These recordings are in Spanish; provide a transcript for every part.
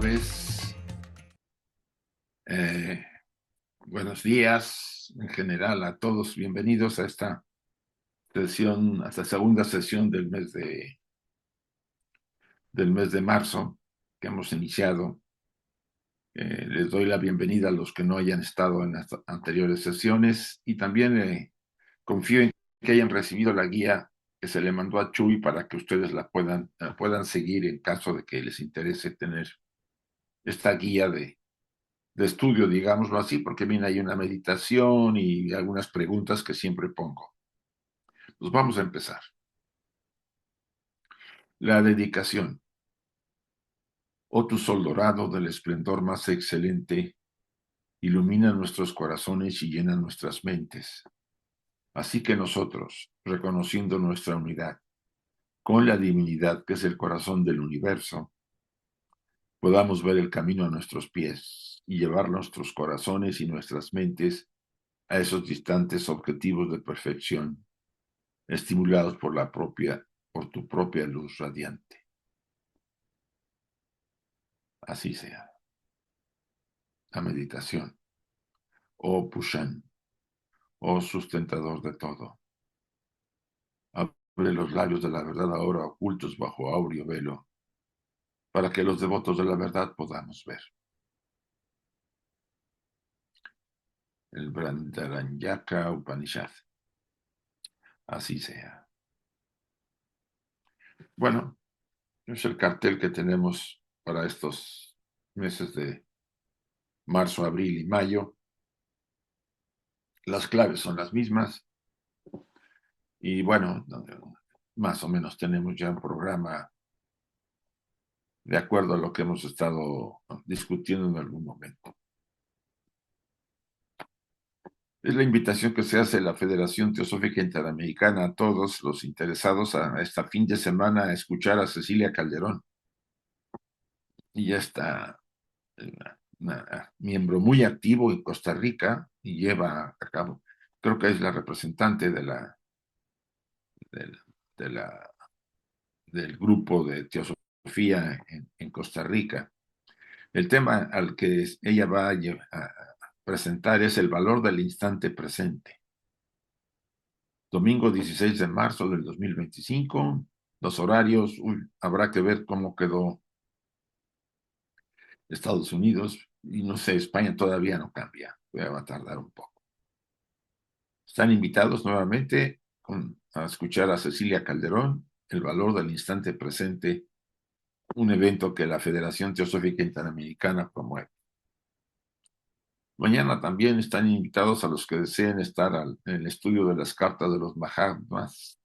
tardes, eh, buenos días en general a todos. Bienvenidos a esta sesión, a esta segunda sesión del mes de marzo que hemos iniciado. Les doy la bienvenida a los que no hayan estado en las anteriores sesiones y también confío en que hayan recibido la guía que se le mandó a Chuy para que ustedes la puedan seguir en caso de que les interese tener esta guía de estudio, digámoslo así, porque viene ahí una meditación y algunas preguntas que siempre pongo. Pues vamos a empezar. La dedicación. Oh tu sol dorado del esplendor más excelente, ilumina nuestros corazones y llena nuestras mentes. Así que nosotros, reconociendo nuestra unidad con la divinidad que es el corazón del universo, podamos ver el camino a nuestros pies y llevar nuestros corazones y nuestras mentes a esos distantes objetivos de perfección, estimulados por tu propia luz radiante. Así sea. La meditación. Oh Pushan, oh sustentador de todo. Abre los labios de la verdad ahora ocultos bajo áureo velo, para que los devotos de la verdad podamos ver. El Brandaranyaka Upanishad. Así sea. Bueno, es el cartel que tenemos para estos meses de marzo, abril y mayo. Las claves son las mismas. Y bueno, más o menos tenemos ya un programa de acuerdo a lo que hemos estado discutiendo en algún momento. Es la invitación que se hace a la Federación Teosófica Interamericana a todos los interesados a esta fin de semana a escuchar a Cecilia Calderón. Y ya está miembro muy activo en Costa Rica y lleva a cabo, creo que es la representante del, de la, del grupo de Teosofía en Costa Rica. El tema al que ella va a presentar es el valor del instante presente. Domingo 16 de marzo del 2025, los horarios, habrá que ver cómo quedó Estados Unidos, y no sé, España todavía no cambia, va a tardar un poco. Están invitados nuevamente a escuchar a Cecilia Calderón, El valor del instante presente, un evento que la Federación Teosófica Interamericana promueve. Mañana también están invitados a los que deseen estar en el estudio de las cartas de los Mahatmas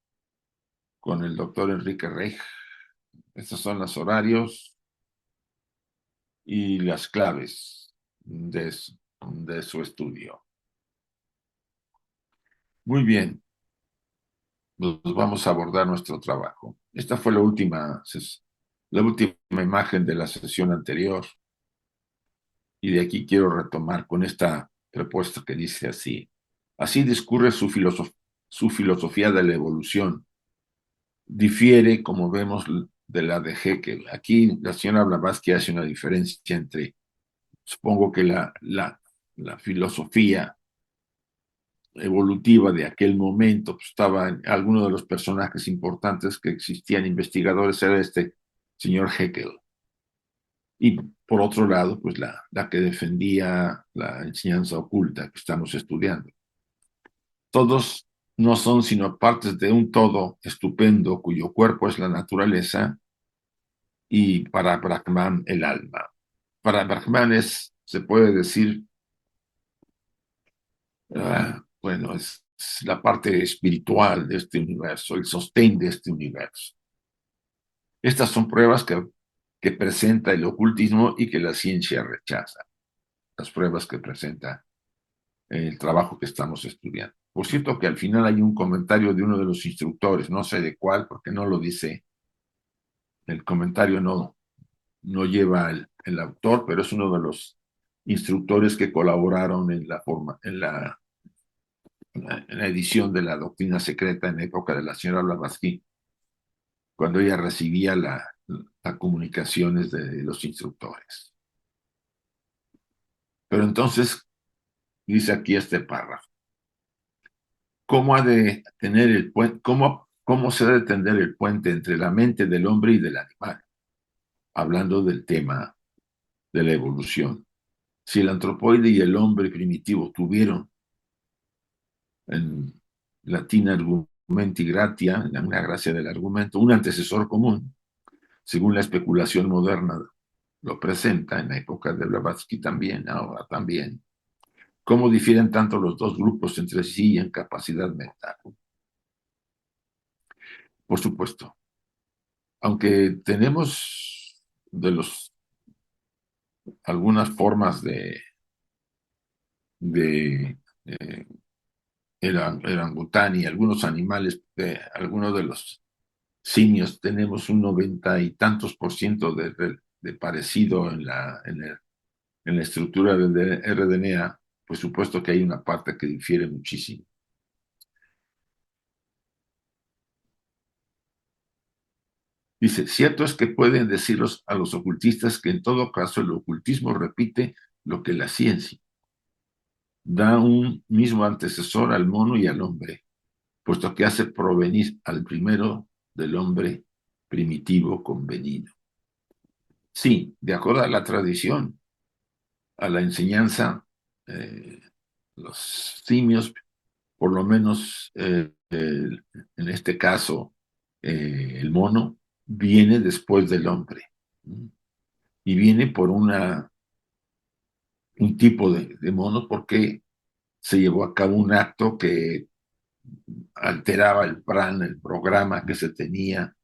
con el doctor Enrique Rey. Estos son los horarios y las claves de su estudio. Muy bien, pues vamos a abordar nuestro trabajo. Esta fue la última imagen de la sesión anterior y de aquí quiero retomar con esta propuesta que dice así. Así discurre su filosofía de la evolución. Difiere, como vemos, de la de Haeckel. Aquí la señora Blavatsky hace una diferencia entre, supongo que la filosofía evolutiva de aquel momento, pues estaba alguno de los personajes importantes que existían, investigadores, era este señor Haeckel. Y por otro lado, pues la que defendía la enseñanza oculta que estamos estudiando. Todos no son sino partes de un todo estupendo cuyo cuerpo es la naturaleza y para Brahman el alma. Para Brahman se puede decir, bueno, es la parte espiritual de este universo, el sostén de este universo. Estas son pruebas que presenta el ocultismo y que la ciencia rechaza. Las pruebas que presenta el trabajo que estamos estudiando. Por cierto que al final hay un comentario de uno de los instructores, no sé de cuál, porque no lo dice, el comentario no lleva el autor, pero es uno de los instructores que colaboraron en la edición de la Doctrina Secreta en época de la señora Blavatsky, cuando ella recibía las comunicaciones de los instructores. Pero entonces, dice aquí este párrafo, ¿cómo ha de tener el puente, cómo se ha de tender el puente entre la mente del hombre y del animal? Hablando del tema de la evolución. Si el antropoide y el hombre primitivo tuvieron, en latín argumenti gratia, en una gracia del argumento, un antecesor común, según la especulación moderna lo presenta, en la época de Blavatsky también, ahora también, cómo difieren tanto los dos grupos entre sí en capacidad mental. Por supuesto, aunque tenemos de los algunas formas de el orangután y algunos animales, algunos de los simios, tenemos un 90 y tantos% de parecido en la estructura del RDNA, pues supuesto que hay una parte que difiere muchísimo. Dice, cierto es que pueden decirlos a los ocultistas que en todo caso el ocultismo repite lo que la ciencia da un mismo antecesor al mono y al hombre, puesto que hace provenir al primero del hombre primitivo convenido. Sí, de acuerdo a la tradición, a la enseñanza, eh, los simios, por lo menos en este caso, el mono, viene después del hombre. Y viene por un tipo de mono porque se llevó a cabo un acto que alteraba el plan, el programa que se tenía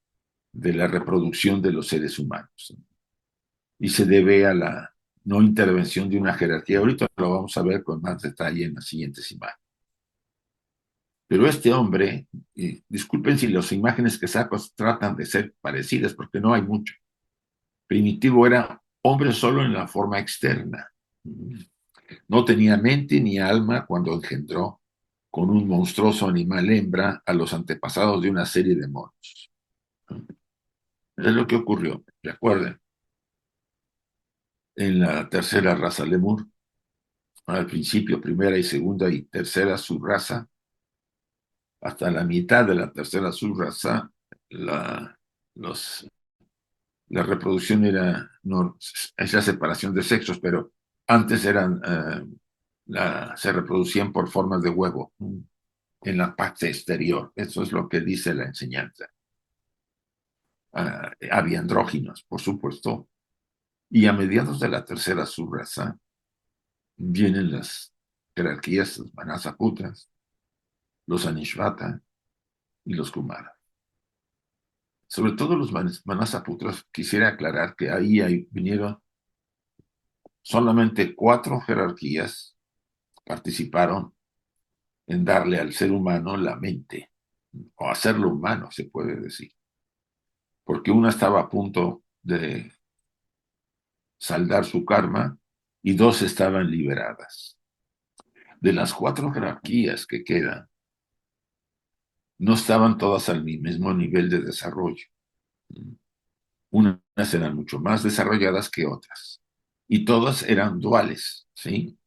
de la reproducción de los seres humanos. Y se debe a la no intervención de una jerarquía. Ahorita lo vamos a ver con más detalle en las siguientes imágenes. Pero este hombre, disculpen si las imágenes que saco tratan de ser parecidas, porque no hay mucho. Primitivo era hombre solo en la forma externa. No tenía mente ni alma cuando engendró con un monstruoso animal hembra a los antepasados de una serie de monos. Es lo que ocurrió, recuerden, en la tercera raza lemur, al principio primera y segunda y tercera subraza, hasta la mitad de la tercera subraza, la, los, la reproducción era no, esa separación de sexos, pero antes se reproducían por formas de huevo en la parte exterior. Eso es lo que dice la enseñanza. Había andróginos, por supuesto, y a mediados de la tercera subraza vienen las jerarquías, los Manasaputras, los Anishvata y los Kumara. Sobre todo los Manasaputras, quisiera aclarar que ahí vinieron solamente 4 jerarquías participaron en darle al ser humano la mente, o hacerlo humano, se puede decir, porque una estaba a punto de saldar su karma y 2 estaban liberadas. De las 4 jerarquías que quedan, no estaban todas al mismo nivel de desarrollo. Unas eran mucho más desarrolladas que otras. Y todas eran duales, ¿sí?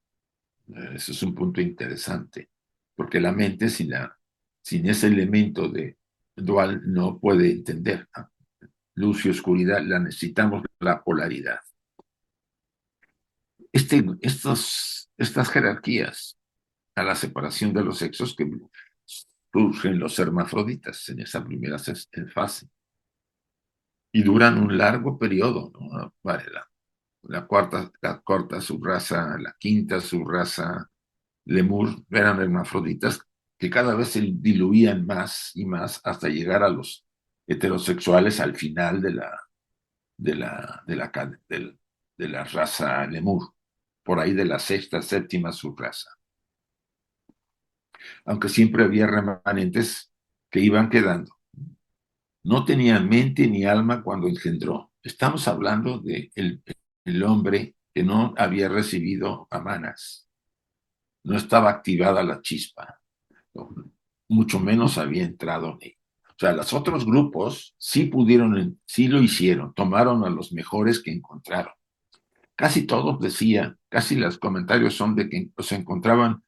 Eso es un punto interesante, porque la mente sin ese elemento de dual no puede entender, ¿no? Luz y oscuridad, la necesitamos la polaridad. Estas jerarquías a la separación de los sexos que surgen los hermafroditas en esa primera fase y duran un largo periodo, ¿no? Vale, la cuarta subraza, la quinta subraza, lemur, eran hermafroditas que cada vez se diluían más y más hasta llegar a los heterosexuales al final de la raza lemur, por ahí de la sexta, séptima subraza. Aunque siempre había remanentes que iban quedando. No tenía mente ni alma cuando engendró. Estamos hablando de el hombre que no había recibido amanas. No estaba activada la chispa. Mucho menos había entrado en ella. O sea, los otros grupos sí sí lo hicieron, tomaron a los mejores que encontraron. Casi todos decían casi los comentarios son de que se encontraban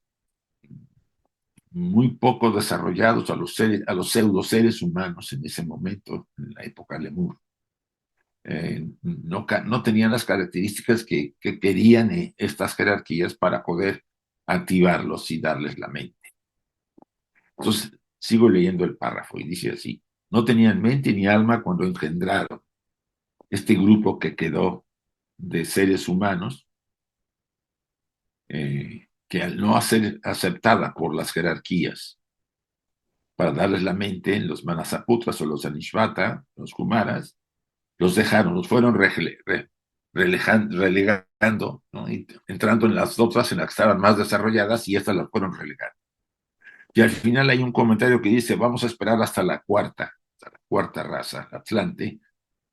muy poco desarrollados a los pseudo seres humanos en ese momento, en la época Lemur. No tenían las características que querían estas jerarquías para poder activarlos y darles la mente. Entonces, sigo leyendo el párrafo y dice así: no tenían mente ni alma cuando engendraron este grupo que quedó de seres humanos, que al no ser aceptada por las jerarquías para darles la mente, los Manasaputras o los Anishvata, los Kumaras, los dejaron, los fueron relegando, ¿no? Y entrando en las otras en las que estaban más desarrolladas y estas las fueron relegando. Y al final hay un comentario que dice: vamos a esperar hasta la cuarta raza, Atlante,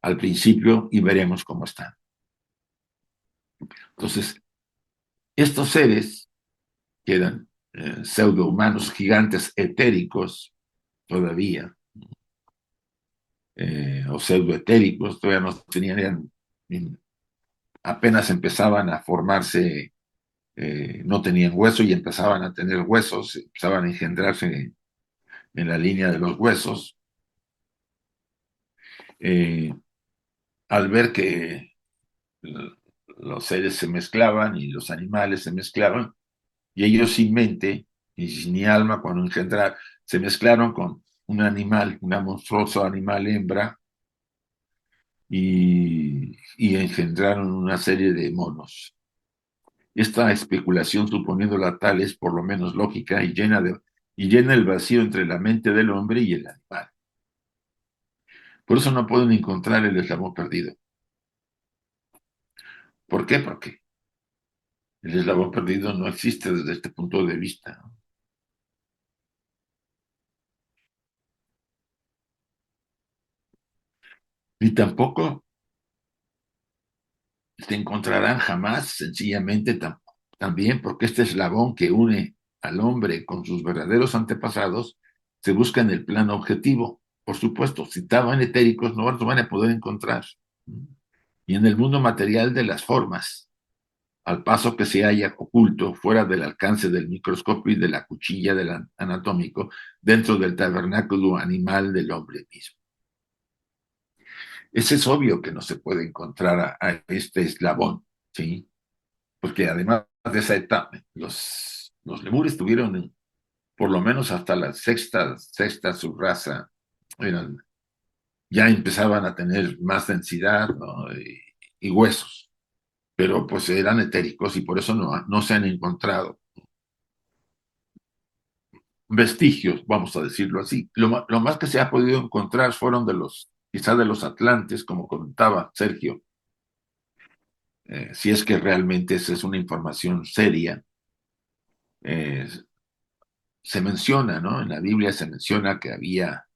al principio y veremos cómo están. Entonces, estos seres, que eran pseudo-humanos gigantes etéricos todavía, o pseudo-etéricos, todavía no tenían, apenas empezaban a formarse, no tenían hueso y empezaban a tener huesos, empezaban a engendrarse en la línea de los huesos. Eh, Al ver que los seres se mezclaban y los animales se mezclaban, y ellos sin mente y sin alma, cuando engendraron, se mezclaron con un animal, una monstruosa animal hembra, y engendraron una serie de monos. Esta especulación, suponiéndola tal, es por lo menos lógica y llena el vacío entre la mente del hombre y el animal. Por eso no pueden encontrar el eslabón perdido. ¿Por qué? Porque el eslabón perdido no existe desde este punto de vista, ¿no? Ni tampoco se encontrarán jamás, sencillamente también porque este eslabón que une al hombre con sus verdaderos antepasados se busca en el plano objetivo. Por supuesto, si estaban etéricos no los van a poder encontrar. Y en el mundo material de las formas, al paso que se halla oculto fuera del alcance del microscopio y de la cuchilla del anatómico, dentro del tabernáculo animal del hombre mismo. Ese es obvio que no se puede encontrar a este eslabón, ¿sí? Porque además de esa etapa, los lemures tuvieron por lo menos hasta la sexta subraza, eran, ya empezaban a tener más densidad, ¿no? Y huesos, pero pues eran etéricos y por eso no se han encontrado vestigios, vamos a decirlo así. Lo más que se ha podido encontrar fueron quizá de los atlantes, como comentaba Sergio, si es que realmente esa es una información seria. eh, Se menciona, ¿no? En la Biblia se menciona que había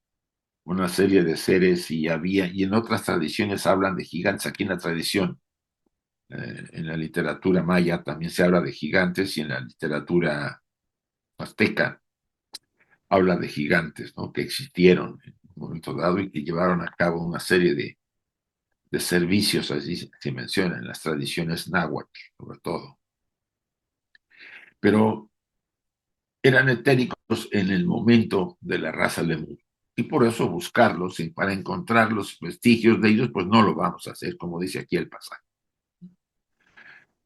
una serie de seres y en otras tradiciones hablan de gigantes. Aquí en la tradición, en la literatura maya también se habla de gigantes, y en la literatura azteca habla de gigantes, ¿no? Que existieron en un momento dado y que llevaron a cabo una serie de servicios, así se menciona en las tradiciones náhuatl, sobre todo. Pero eran etéricos en el momento de la raza lemur. Y por eso buscarlos y para encontrar los vestigios de ellos, pues no lo vamos a hacer, como dice aquí el pasaje.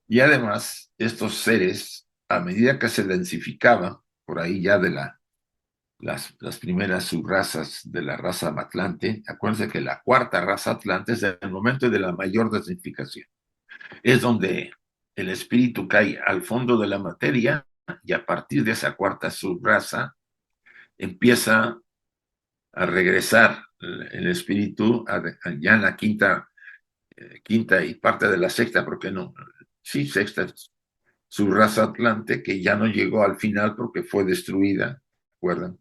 Y además, estos seres, a medida que se densificaban, por ahí ya de las primeras subrazas de la raza Atlante, acuérdense que la cuarta raza Atlante es el momento de la mayor densificación. Es donde el espíritu cae al fondo de la materia, y a partir de esa cuarta subraza empieza a regresar el espíritu ya en la quinta y parte de la sexta, porque no, sí, sexta, su raza Atlante, que ya no llegó al final porque fue destruida, ¿recuerdan?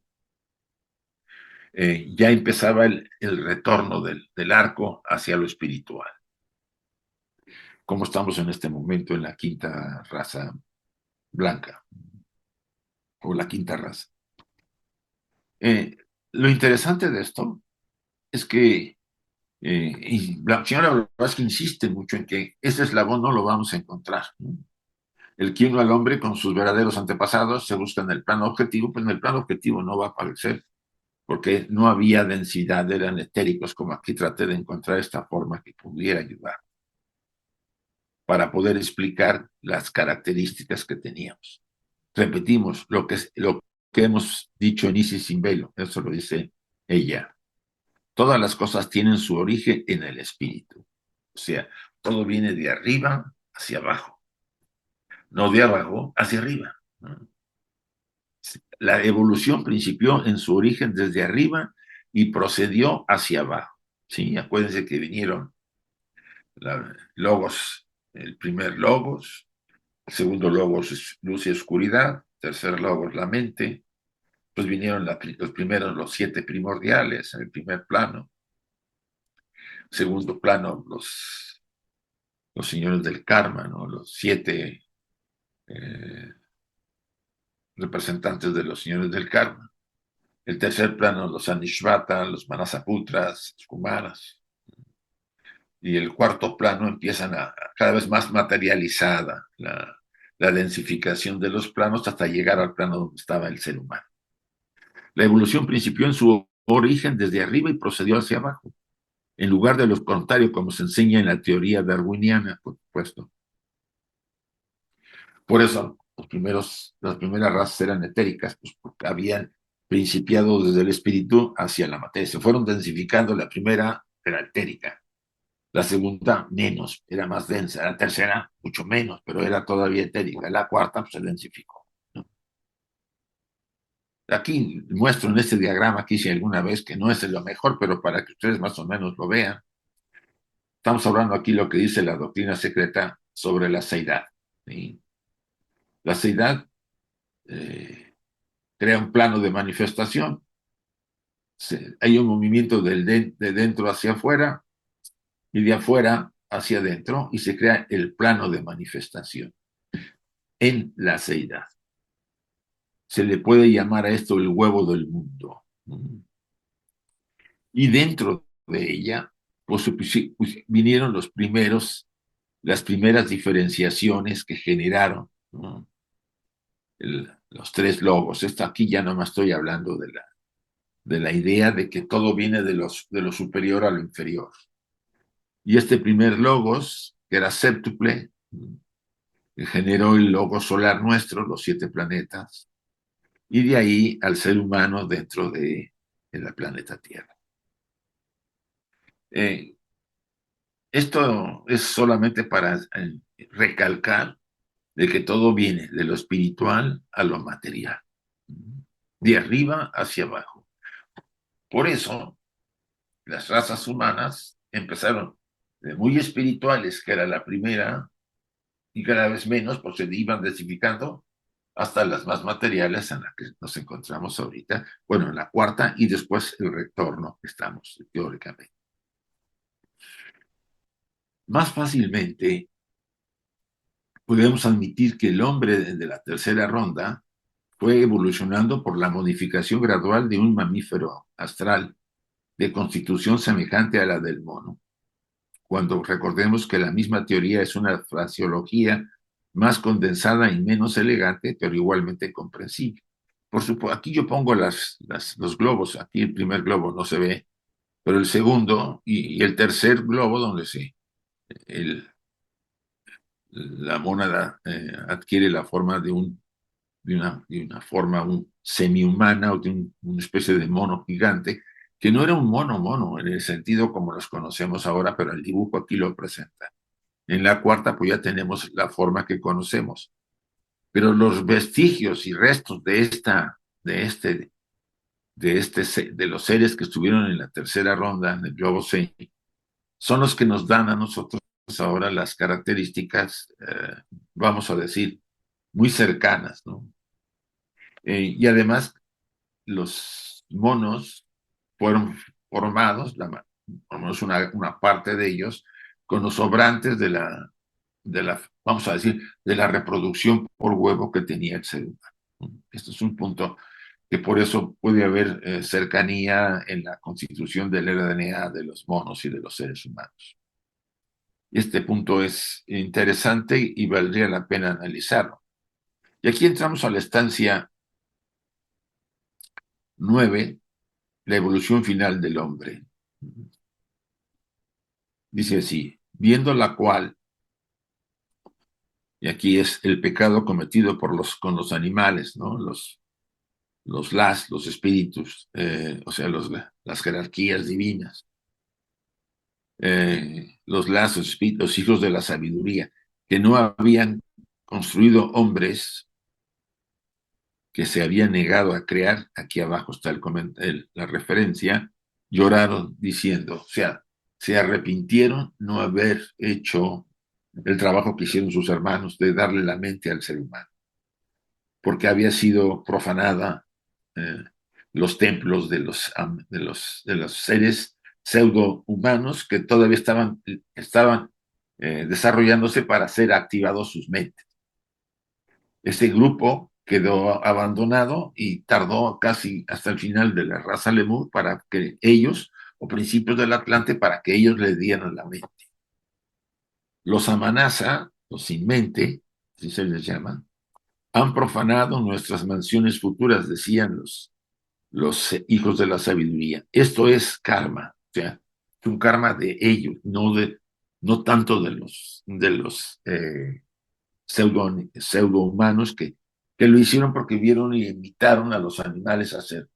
Ya empezaba el retorno del arco hacia lo espiritual. Como estamos en este momento en la quinta raza blanca, o la quinta raza. Eh, lo interesante de esto es que, y la señora Blavatsky insiste mucho en que ese eslabón no lo vamos a encontrar, ¿no? El que uno al hombre con sus verdaderos antepasados se busca en el plano objetivo, pues en el plano objetivo no va a aparecer, porque no había densidad, eran etéricos, como aquí traté de encontrar esta forma que pudiera ayudar para poder explicar las características que teníamos. Repetimos lo que hemos dicho en Isis sin velo, eso lo dice ella. Todas las cosas tienen su origen en el espíritu. O sea, todo viene de arriba hacia abajo, no de abajo hacia arriba. La evolución principió en su origen desde arriba y procedió hacia abajo. ¿Sí? Acuérdense que vinieron logos, el primer logos, el segundo logos es luz y oscuridad, tercer logos la mente, pues vinieron los primeros, los 7 primordiales en el primer plano, segundo plano los señores del karma, ¿no? Los 7 eh, representantes de los señores del karma. El tercer plano, los Anishvata, los Manasaputras, los Kumaras. Y el cuarto plano empiezan a cada vez más materializada la densificación de los planos hasta llegar al plano donde estaba el ser humano. La evolución principió en su origen desde arriba y procedió hacia abajo, en lugar de lo contrario, como se enseña en la teoría darwiniana, por supuesto. Por eso las primeras razas eran etéricas, pues porque habían principiado desde el espíritu hacia la materia. Se fueron densificando, la primera era etérica, la segunda menos, era más densa, la tercera mucho menos, pero era todavía etérica, la cuarta pues, se densificó. ¿No? Aquí muestro en este diagrama que hice alguna vez, que no es lo mejor, pero para que ustedes más o menos lo vean, estamos hablando aquí lo que dice la doctrina secreta sobre la seidad. ¿Sí? La seidad crea un plano de manifestación, hay un movimiento de dentro hacia afuera y de afuera hacia adentro y se crea el plano de manifestación en la seidad. Se le puede llamar a esto el huevo del mundo. Y dentro de ella, pues, vinieron las primeras diferenciaciones que generaron, ¿no? Los 3 logos. Esto aquí ya no me estoy hablando de la idea de que todo viene de lo superior a lo inferior. Y este primer logos, que era séptuple, que generó el logo solar nuestro, los 7 planetas, y de ahí al ser humano dentro de la planeta Tierra. Eh, Esto es solamente para recalcar de que todo viene de lo espiritual a lo material, de arriba hacia abajo. Por eso, las razas humanas empezaron de muy espirituales, que era la primera, y cada vez menos, pues se iban densificando hasta las más materiales en las que nos encontramos ahorita. Bueno, en la cuarta y después el retorno que estamos teóricamente. Más fácilmente podemos admitir que el hombre de la tercera ronda fue evolucionando por la modificación gradual de un mamífero astral de constitución semejante a la del mono, cuando recordemos que la misma teoría es una fraseología más condensada y menos elegante, pero igualmente comprensible. Por supuesto, aquí yo pongo los globos, aquí el primer globo no se ve, pero el segundo y el tercer globo donde sí, el, la mónada adquiere la forma de una forma semi-humana o de una especie de mono gigante, que no era un mono en el sentido como los conocemos ahora, pero el dibujo aquí lo presenta. En la cuarta, pues ya tenemos la forma que conocemos. Pero los vestigios y restos de los seres que estuvieron en la tercera ronda, en el globo 6, son los que nos dan a nosotros ahora las características, vamos a decir, muy cercanas, ¿no? Y además, los monos fueron formados, por lo menos una parte de ellos, con los sobrantes vamos a decir, de la reproducción por huevo que tenía el ser humano. Esto es un punto que por eso puede haber cercanía en la constitución del RNA de los monos y de los seres humanos. Este punto es interesante y valdría la pena analizarlo. Y aquí entramos a la estancia 9, la evolución final del hombre. Dice así, viendo la cual, y aquí es el pecado cometido con los animales, ¿no? Los espíritus, o sea, las jerarquías divinas, los lazos, los hijos de la sabiduría, que no habían construido hombres que se habían negado a crear, aquí abajo está la referencia, lloraron diciendo, o sea, se arrepintieron no haber hecho el trabajo que hicieron sus hermanos de darle la mente al ser humano, porque había sido profanada eh, los templos de los seres pseudo humanos que todavía estaban desarrollándose para ser activados sus mentes. Ese grupo quedó abandonado y tardó casi hasta el final de la raza Lemur para que ellos, o principios del Atlante, para que ellos le dieran la mente. Los Amanasa, los sin mente, así se les llama, han profanado nuestras mansiones futuras, decían los hijos de la sabiduría. Esto es karma, o sea, es un karma de ellos, no tanto de los pseudo humanos que lo hicieron porque vieron y imitaron a los animales a hacer.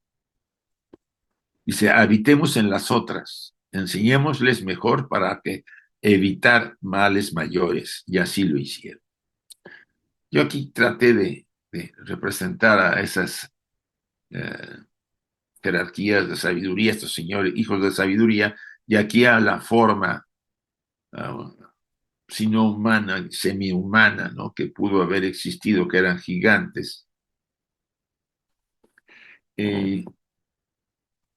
Dice, habitemos en las otras, enseñémosles mejor para que evitar males mayores, y así lo hicieron. Yo aquí traté de representar a esas eh, jerarquías de sabiduría, estos señores, hijos de sabiduría, y aquí a la forma, uh, sino humana, semi-humana, ¿no? Que pudo haber existido, que eran gigantes, eh,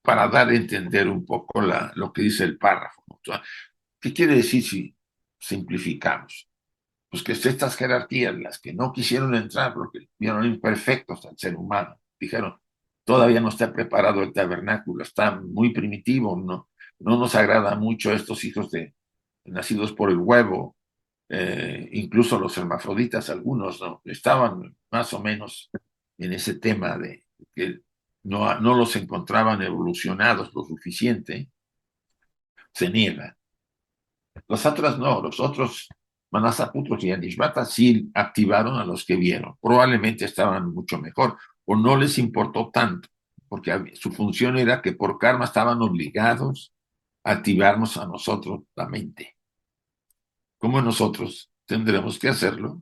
para dar a entender un poco lo que dice el párrafo, ¿no? O sea, ¿qué quiere decir si simplificamos? Pues que estas jerarquías, las que no quisieron entrar porque vieron imperfectos al ser humano, dijeron, todavía no está preparado el tabernáculo, está muy primitivo, no nos agrada mucho estos hijos nacidos por el huevo, incluso los hermafroditas, algunos, ¿no? Estaban más o menos en ese tema de que no los encontraban evolucionados lo suficiente, se niegan. Los otros no, los otros Manasaputros y Anishvata sí activaron a los que vieron. Probablemente estaban mucho mejor o no les importó tanto, porque su función era que por karma estaban obligados a activarnos a nosotros la mente. Como nosotros tendremos que hacerlo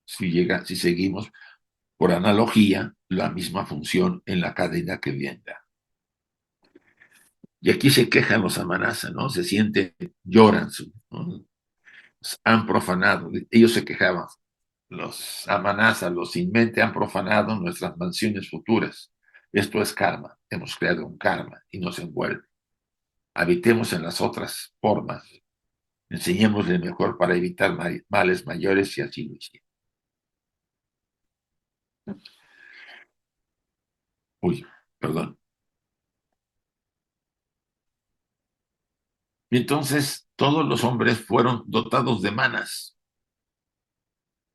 si seguimos por analogía la misma función en la cadena que venga. Y aquí se quejan los Amanasa, ¿no? Se sienten, lloran, ¿no? Han profanado, ellos se quejaban, los Amanasa, los sin mente han profanado nuestras mansiones futuras. Esto es karma, hemos creado un karma y nos envuelve. Habitemos en las otras formas, enseñémosle mejor para evitar males mayores y así lo hicimos. Uy, perdón. Y entonces todos los hombres fueron dotados de manas,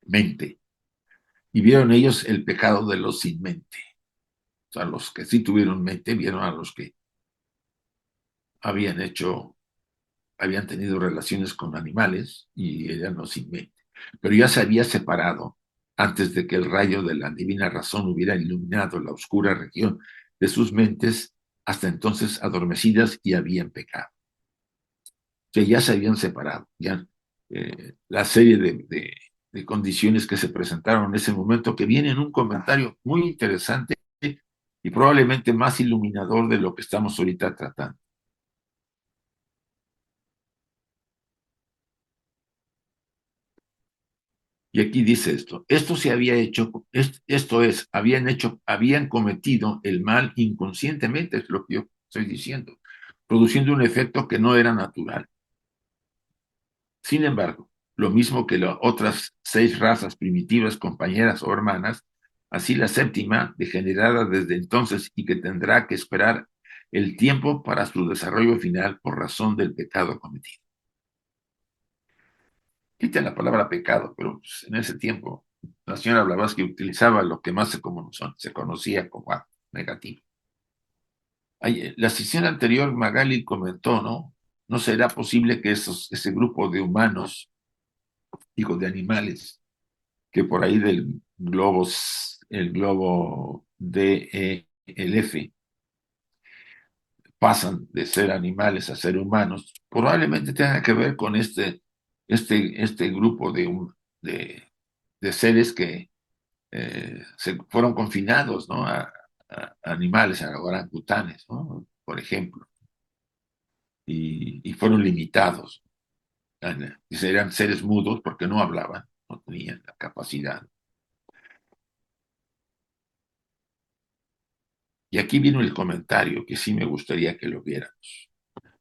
mente, y vieron ellos el pecado de los sin mente. O sea, los que sí tuvieron mente vieron a los que habían habían tenido relaciones con animales y eran los sin mente. Pero ya se había separado antes de que el rayo de la divina razón hubiera iluminado la oscura región de sus mentes, hasta entonces adormecidas y habían pecado. Que ya se habían separado, ya la serie de condiciones que se presentaron en ese momento, que viene en un comentario muy interesante y probablemente más iluminador de lo que estamos ahorita tratando. Y aquí dice esto se había hecho, esto es, habían cometido el mal inconscientemente, es lo que yo estoy diciendo, produciendo un efecto que no era natural. Sin embargo, lo mismo que las otras 6 razas primitivas, compañeras o hermanas, así la séptima, degenerada desde entonces y que tendrá que esperar el tiempo para su desarrollo final por razón del pecado cometido. quiten la palabra pecado, pero pues, en ese tiempo la señora Blavatsky utilizaba lo que más se conocía como acto negativo. La sesión anterior Magali comentó, ¿no? ¿No será posible que ese grupo de humanos, digo, de animales, que por ahí del globo, el globo DELF, pasan de ser animales a ser humanos, probablemente tenga que ver con este grupo de, de seres que se fueron confinados, ¿no? A animales, a orangutanes, ¿no? Por ejemplo, y fueron limitados. Y eran seres mudos porque no hablaban, no tenían la capacidad. Y aquí vino el comentario que sí me gustaría que lo viéramos.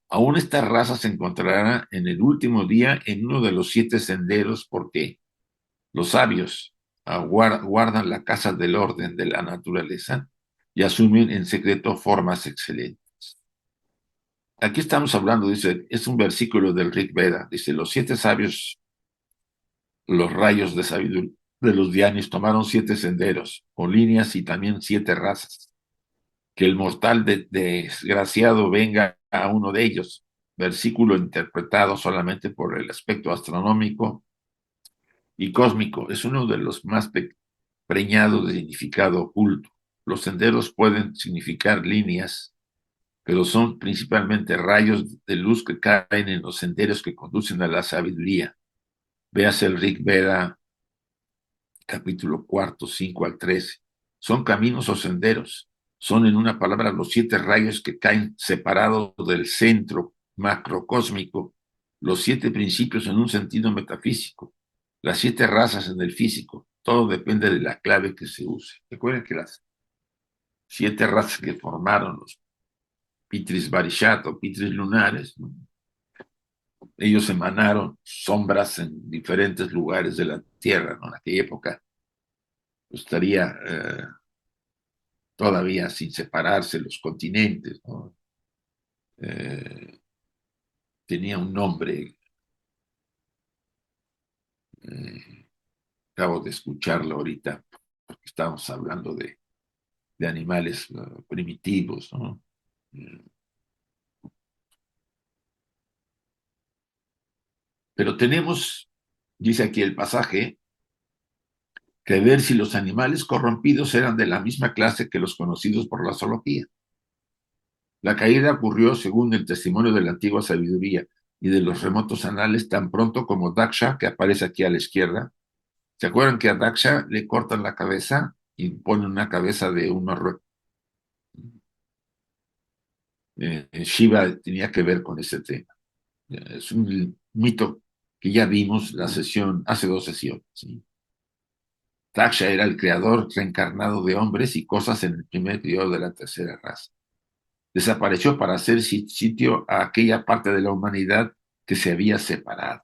Aún esta raza se encontrará en el último día en uno de los 7 senderos porque los sabios guardan la casa del orden de la naturaleza y asumen en secreto formas excelentes. Aquí estamos hablando, dice, es un versículo del Rig Veda, dice, los 7 sabios, los rayos de sabiduría de los Dhyanis tomaron 7 senderos, o líneas y también 7 razas. Que el mortal desgraciado venga a uno de ellos. Versículo interpretado solamente por el aspecto astronómico y cósmico. Es uno de los más preñados de significado oculto. Los senderos pueden significar líneas, pero son principalmente rayos de luz que caen en los senderos que conducen a la sabiduría. Véase el Rig Veda, capítulo cuarto, 5 al 13. Son caminos o senderos. Son, en una palabra, los 7 rayos que caen separados del centro macrocósmico, los 7 principios en un sentido metafísico, las 7 razas en el físico. Todo depende de la clave que se use. Recuerden que las 7 razas que formaron los Pitris Varishat o Pitris lunares, ¿no? Ellos emanaron sombras en diferentes lugares de la Tierra, ¿no? En aquella época pues, estaría todavía sin separarse los continentes, ¿no? Eh, tenía un nombre, eh, acabo de escucharlo ahorita, porque estamos hablando de animales primitivos, ¿no? Eh, pero tenemos, dice aquí el pasaje, que ver si los animales corrompidos eran de la misma clase que los conocidos por la zoología. La caída ocurrió, según el testimonio de la antigua sabiduría y de los remotos anales, tan pronto como Daksha, que aparece aquí a la izquierda. ¿Se acuerdan que a Daksha le cortan la cabeza y ponen una cabeza de un marruecos? Shiva tenía que ver con ese tema. Es un mito que ya vimos la sesión, hace 2 sesiones. ¿Sí? Daksha era el creador reencarnado de hombres y cosas en el primer periodo de la tercera raza. Desapareció para hacer sitio a aquella parte de la humanidad que se había separado.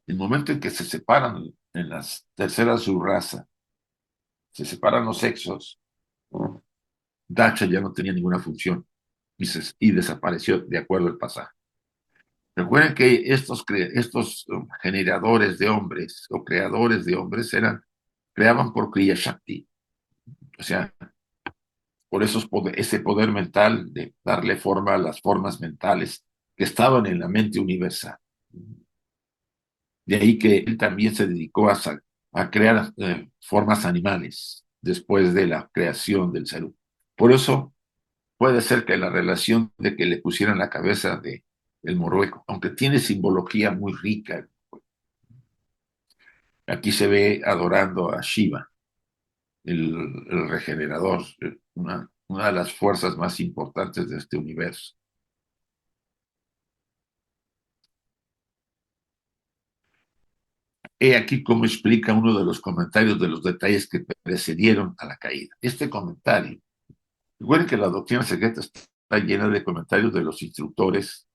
El momento en que se separan en la tercera subraza, se separan los sexos, Daksha ya no tenía ninguna función y desapareció de acuerdo al pasaje. Recuerden que estos generadores de hombres o creadores de hombres creaban por Kriya Shakti, o sea, por ese poder mental de darle forma a las formas mentales que estaban en la mente universal. De ahí que él también se dedicó a crear formas animales después de la creación del ser humano. Por eso puede ser que la relación de que le pusieran la cabeza de el morueco, aunque tiene simbología muy rica, aquí se ve adorando a Shiva, el regenerador, una de las fuerzas más importantes de este universo. He aquí cómo explica uno de los comentarios de los detalles que precedieron a la caída. Este comentario, recuerden que la doctrina secreta está llena de comentarios de los instructores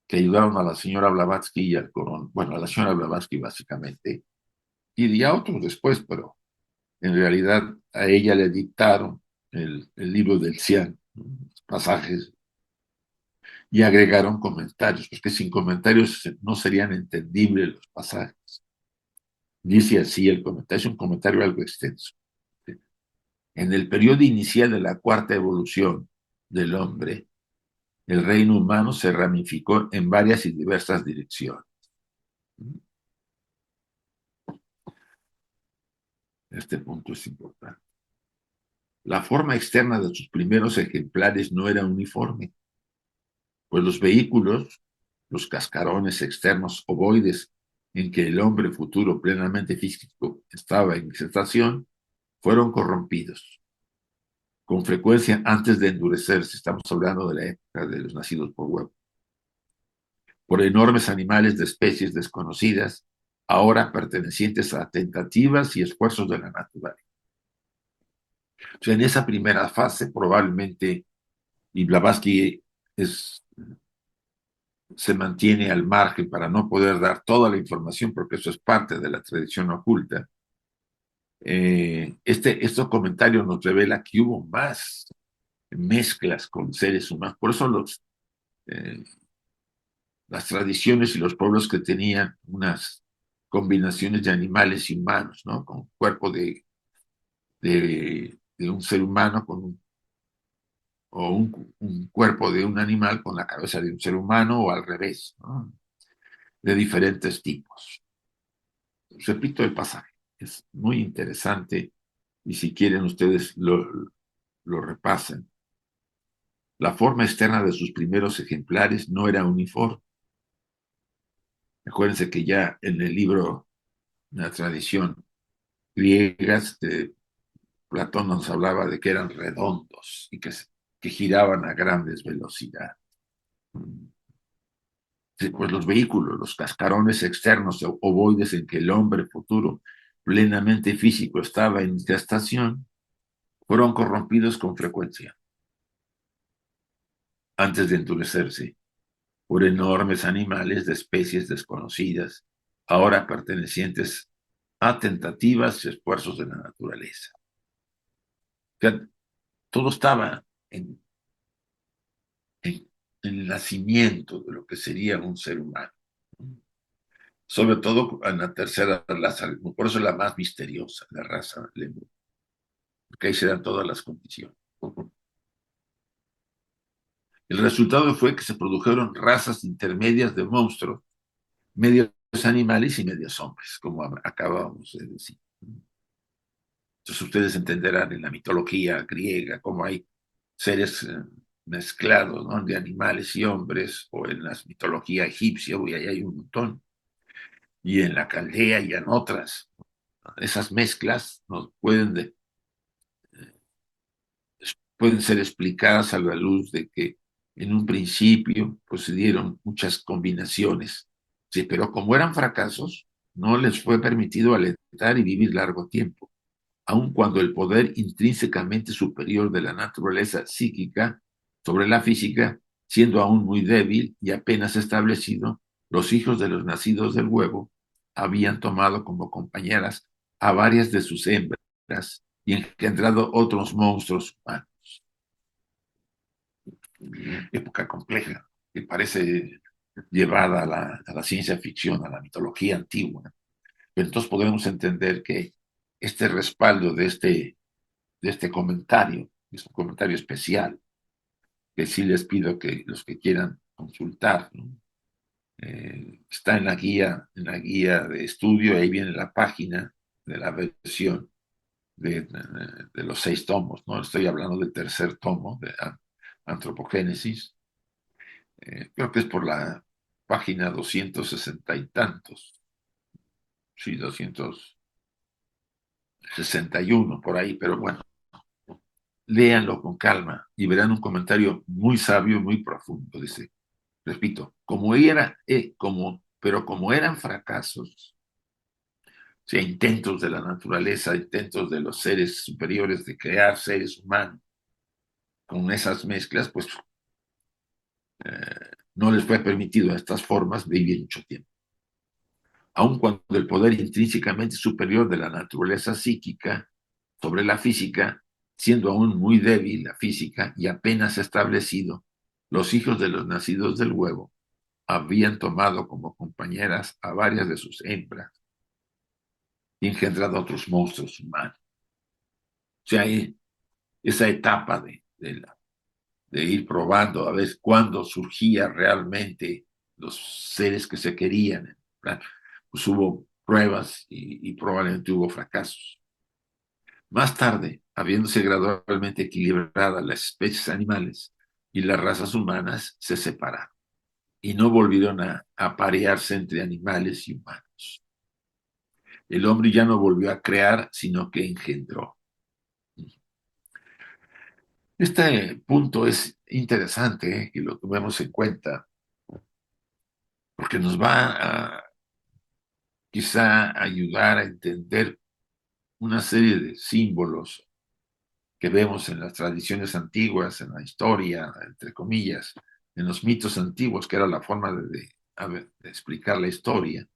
que ayudaron a la señora Blavatsky y al coronel, bueno, a la señora Blavatsky básicamente, y a otros después, pero en realidad a ella le dictaron el libro del Cian, pasajes, y agregaron comentarios, porque sin comentarios no serían entendibles los pasajes. Dice así el comentario, es un comentario algo extenso. En el periodo inicial de la cuarta evolución del hombre, el reino humano se ramificó en varias y diversas direcciones. Este punto es importante. La forma externa de sus primeros ejemplares no era uniforme, pues los vehículos, los cascarones externos ovoides en que el hombre futuro plenamente físico estaba en gestación, fueron corrompidos. Con frecuencia antes de endurecerse, estamos hablando de la época de los nacidos por huevo, por enormes animales de especies desconocidas, ahora pertenecientes a tentativas y esfuerzos de la naturaleza. O sea, en esa primera fase probablemente, y Blavatsky se mantiene al margen para no poder dar toda la información, porque eso es parte de la tradición oculta. Estos comentarios nos revela que hubo más mezclas con seres humanos. Por eso las tradiciones y los pueblos que tenían unas combinaciones de animales y humanos, ¿no? Con cuerpo de un ser humano o un cuerpo de un animal con la cabeza de un ser humano o al revés, ¿no? De diferentes tipos. Repito el pasaje, es muy interesante y si quieren ustedes lo repasen. La forma externa de sus primeros ejemplares no era uniforme. Acuérdense que ya en el libro, la tradición griega, Platón nos hablaba de que eran redondos y que giraban a grandes velocidades. Pues los vehículos, los cascarones externos ovoides en que el hombre futuro plenamente físico estaba en gestación, fueron corrompidos con frecuencia antes de endurecerse por enormes animales de especies desconocidas, ahora pertenecientes a tentativas y esfuerzos de la naturaleza. O sea, todo estaba en el nacimiento de lo que sería un ser humano. Sobre todo en la tercera raza, por eso es la más misteriosa, la raza Lemur, porque ahí se dan todas las condiciones. El resultado fue que se produjeron razas intermedias de monstruos, medios animales y medios hombres, como acabamos de decir. Entonces ustedes entenderán en la mitología griega cómo hay seres mezclados, ¿no? De animales y hombres, o en la mitología egipcia, y ahí hay un montón, y en la caldea y en otras. Esas mezclas nos pueden ser explicadas a la luz de que en un principio pues, se dieron muchas combinaciones, sí, pero como eran fracasos, no les fue permitido alentar y vivir largo tiempo, aun cuando el poder intrínsecamente superior de la naturaleza psíquica sobre la física, siendo aún muy débil y apenas establecido, los hijos de los nacidos del huevo habían tomado como compañeras a varias de sus hembras y engendrado otros monstruos humanos. Época compleja, que parece llevada a la ciencia ficción, a la mitología antigua. Pero entonces podemos entender que este respaldo de este comentario, es un comentario especial, que sí les pido que los que quieran consultar, ¿no? Está en la guía de estudio, ahí viene la página de la versión de los 6 tomos, ¿no? Estoy hablando del tercer tomo de Antropogénesis, creo que es por la página 260 y tantos, sí, 261 por ahí, pero bueno, léanlo con calma y verán un comentario muy sabio, muy profundo. Dice, repito, pero como eran fracasos, o sea, intentos de la naturaleza, intentos de los seres superiores de crear seres humanos con esas mezclas, pues no les fue permitido a estas formas vivir mucho tiempo. Aun cuando el poder intrínsecamente superior de la naturaleza psíquica sobre la física, siendo aún muy débil la física y apenas establecido, los hijos de los nacidos del huevo habían tomado como compañeras a varias de sus hembras y engendrado otros monstruos humanos. O sea, esa etapa de ir probando a ver cuándo surgía realmente los seres que se querían, ¿verdad? Pues hubo pruebas y probablemente hubo fracasos. Más tarde, habiéndose gradualmente equilibrada las especies animales y las razas humanas, se separaron y no volvieron a parearse entre animales y humanos. El hombre ya no volvió a crear, sino que engendró. Este punto es interesante, que lo tomemos en cuenta, porque nos va a quizá ayudar a entender una serie de símbolos que vemos en las tradiciones antiguas, en la historia, entre comillas, en los mitos antiguos, que era la forma de explicar la historia,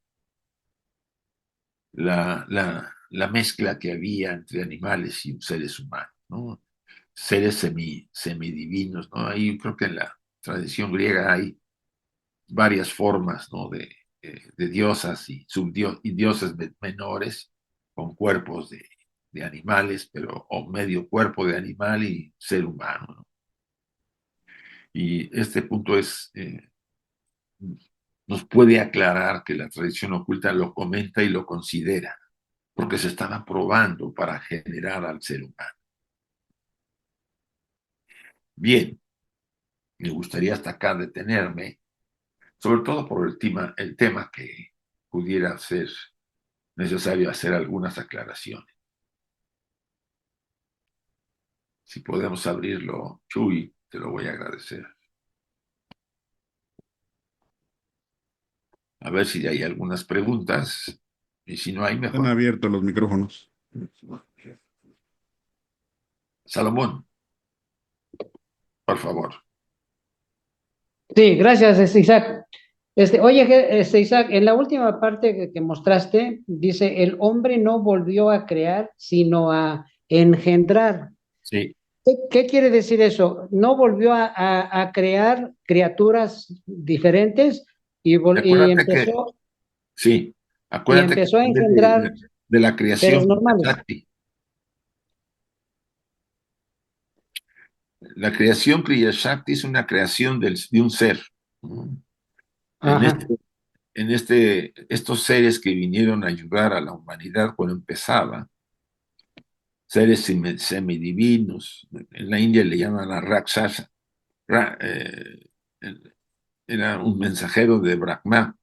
la mezcla que había entre animales y seres humanos, ¿no? Seres semidivinos, ¿no? Ahí creo que en la tradición griega hay varias formas, ¿no? De diosas y dioses menores con cuerpos de animales, pero o medio cuerpo de animal y ser humano, ¿no? Y este punto nos puede aclarar que la tradición oculta lo comenta y lo considera, porque se estaba probando para generar al ser humano. Bien, me gustaría hasta acá detenerme, sobre todo por el tema que pudiera ser necesario hacer algunas aclaraciones. Si podemos abrirlo, Chuy, te lo voy a agradecer. A ver si hay algunas preguntas, y si no hay, Están mejor. abiertos los micrófonos. Salomón, por favor. Sí, gracias, Isaac. Oye, Isaac, en la última parte que mostraste, dice, el hombre no volvió a crear, sino a engendrar. Sí, ¿Qué quiere decir eso? No volvió a crear criaturas diferentes y, y acuérdate que, empezó, sí, y acuérdate que empezó a en vez engendrar de la seres creación, normales. la creación Kriya Shakti es una creación de un ser. ¿No? En Ajá, este, estos seres que vinieron a ayudar a la humanidad cuando empezaba, seres semidivinos, en la India le llaman a Rakshasa, Ra- eh, era un mensajero de Brahma,